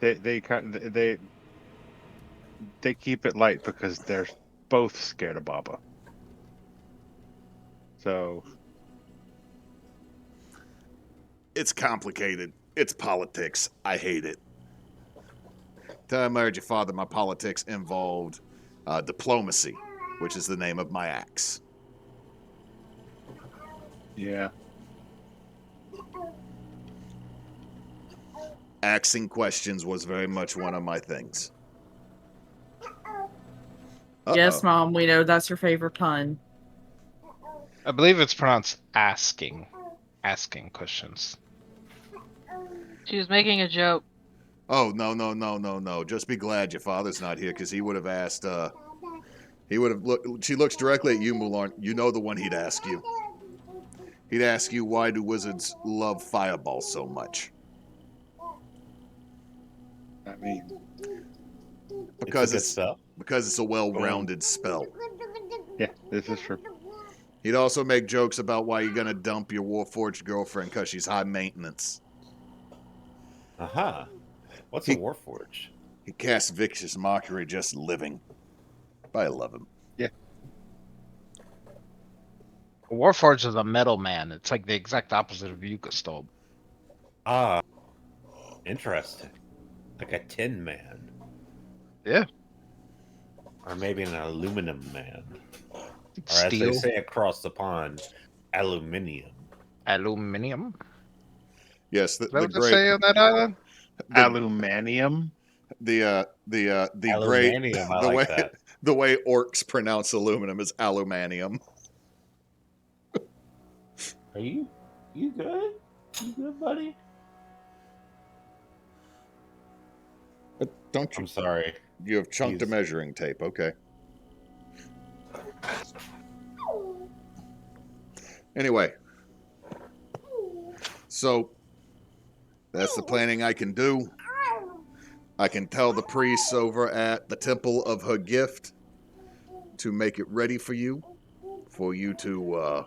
of they keep it light because they're both scared of Baba. So It's complicated. It's politics. I hate it. Till I married your father, my politics involved diplomacy, which is the name of my axe. Yeah. Axing questions was very much one of my things. Yes, Mom, we know that's your favorite pun. I believe it's pronounced asking. Asking questions. She was making a joke. Oh, no. Just be glad your father's not here, because he would have asked, he would have looked, she looks directly at you, Mulan. You know the one he'd ask you. He'd ask you, why do wizards love fireball so much? I mean, Because it's a good spell. because it's a well-rounded spell. yeah, this is true. He'd also make jokes about why you're gonna dump your Warforged girlfriend because she's high maintenance. Aha. What's He- a Warforged? He casts vicious mockery just living. But I love him. Warforged is a metal man. It's like the exact opposite of you, Gestalt. Ah. Interesting. Like a tin man. Yeah. Or maybe an aluminum man. Or as Steel. they say across the pond, aluminium. Aluminium. Yes, Is that what they say on that island? Aluminium. the great Aluminium, I the like way that. the way orcs pronounce aluminum is alumanium. Are you good? You good, buddy? But don't you? I'm sorry. You have chunked a He's- measuring tape. Okay. Anyway, so that's the planning I can do. I can tell the priests over at the Temple of her gift to make it ready for you to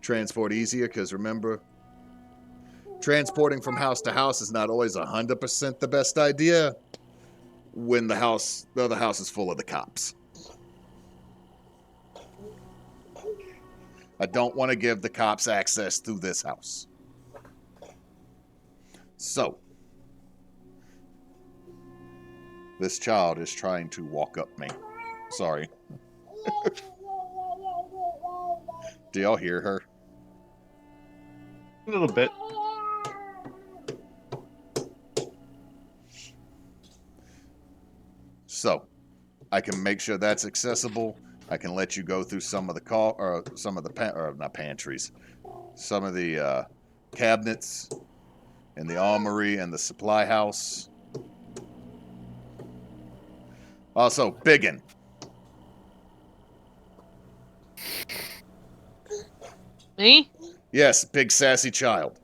transport easier, because remember, transporting from house to house is not always 100% the best idea when the other house is full of the cops. I don't want to give the cops access to this house. So, this child is trying to walk up me. Sorry. Do y'all hear her? A little bit. So, I can make sure that's accessible. I can let you go through some of the some of the not pantries, some of the cabinets in the armory and the supply house. Also, biggin. Me? Yes, big sassy child.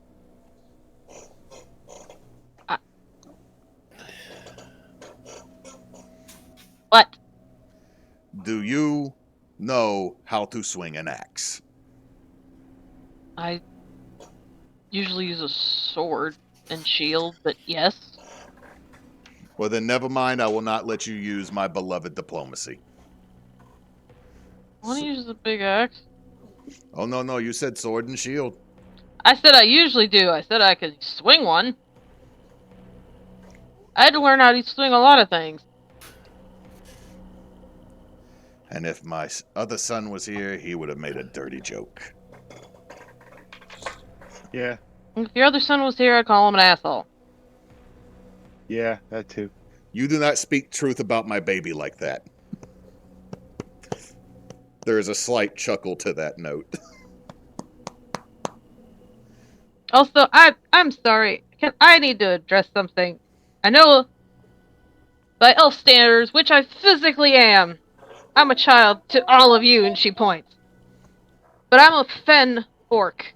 What? Do you know how to swing an axe? I usually use a sword and shield, but yes. Well, then never mind. I will not let you use my beloved diplomacy. I want to use the big axe. Oh, no. You said sword and shield. I said I usually do. I said I could swing one. I had to learn how to swing a lot of things. And if my other son was here, he would have made a dirty joke. Yeah. If your other son was here, I'd call him an asshole. Yeah, that too. You do not speak truth about my baby like that. There is a slight chuckle to that note. Also, I'm sorry. I need to address something. I know, by elf standards, which I physically am, I'm a child to all of you, and she points. But I'm a fen orc.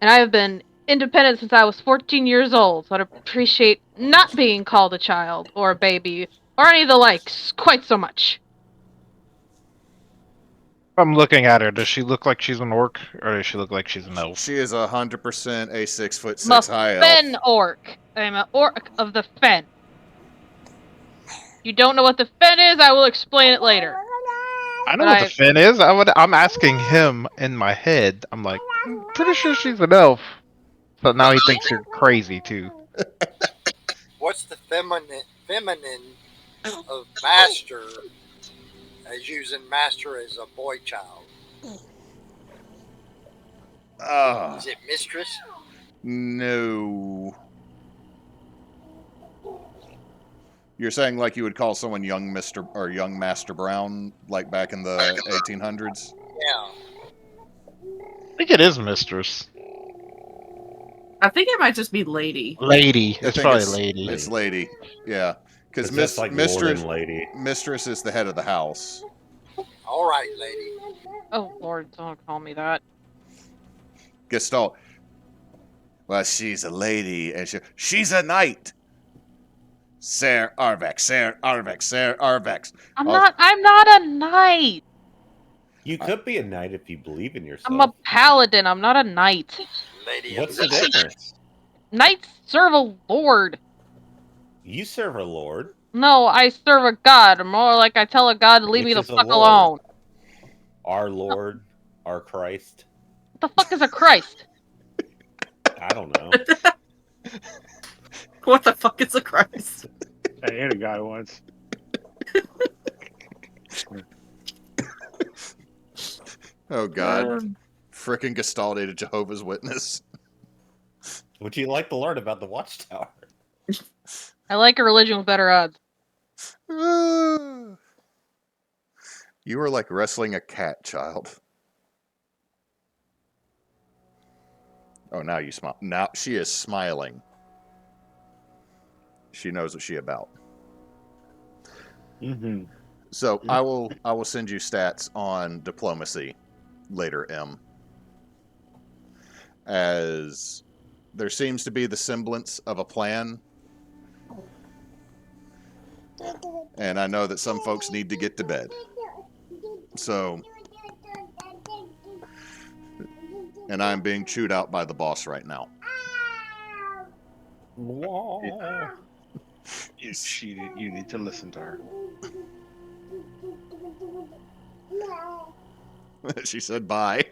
And I have been independent since I was 14 years old, so I'd appreciate not being called a child, or a baby, or any of the likes quite so much. I'm looking at her. Does she look like she's an orc, or does she look like she's an elf? She is 100% a 6'6" I'm a high fen elf. orc. I'm an orc of the fen. You don't know what the fen is? I will explain it later. I know But what the Finn is. I'm asking him in my head. I'm like, I'm pretty sure she's an elf. So now he thinks you're crazy too. What's the feminine of master as using master as a boy child? Is it mistress? No. You're saying like you would call someone young Mr. or young Master Brown, like back in the 1800s? Yeah. I think it is mistress. I think it might just be lady. Lady. I It's think probably lady. It's lady. Yeah, because It's just like Lord mistress and Lady. mistress is the head of the house. All right, lady. Oh Lord, don't call me that. Gestalt. Well, she's a lady, and she's a knight. Sir Arvax, Sir Arvax, Sir Arvax. I'm not a knight. You could be a knight if you believe in yourself. I'm a paladin. I'm not a knight. Lady. What's the difference? Knights serve a lord. You serve a lord. No, I serve a god. More like I tell a god to leave Which me the is a fuck lord? alone. Our Lord, our Christ. What the fuck is a Christ? I don't know. What the fuck is a Christ? I ate a guy once. Oh God, frickin' Gestalt ate a Jehovah's Witness. Would you like to learn about the Watchtower? I like a religion with better odds. You were like wrestling a cat, child. Oh, now you smile. Now she is smiling. She knows what she about. Mm-hmm. So I will send you stats on diplomacy later, M. As there seems to be the semblance of a plan. And I know that some folks need to get to bed. So, and I'm being chewed out by the boss right now. You need to listen to her. She said bye.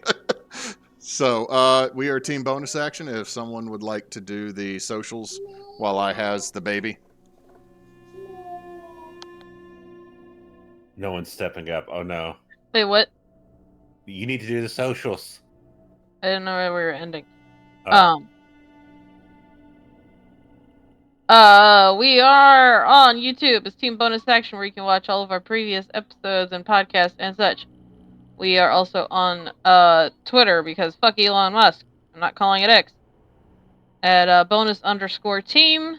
So, we are team bonus action. If someone would like to do the socials while I has the baby. No one's stepping up. Oh no. Wait, what? You need to do the socials. I didn't know where we were ending. Oh. We are on YouTube. It's Team Bonus Action, where you can watch all of our previous episodes and podcasts and such. We are also on Twitter, because fuck Elon Musk. I'm not calling it X. At bonus_team.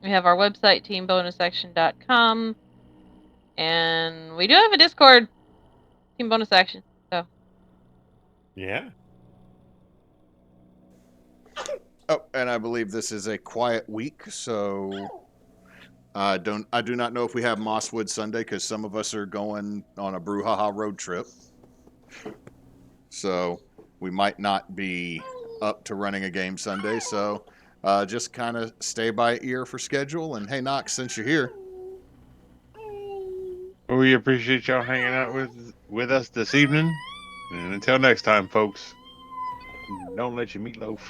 We have our website, teambonusaction.com. And we do have a Discord, Team Bonus Action. So. Yeah. Oh, and I believe this is a quiet week, so I do not know if we have Mosswood Sunday, because some of us are going on a brouhaha road trip. So we might not be up to running a game Sunday. So just kind of stay by ear for schedule. And hey, Knox, since you're here. We appreciate y'all hanging out with us this evening. And until next time, folks, don't let your meatloaf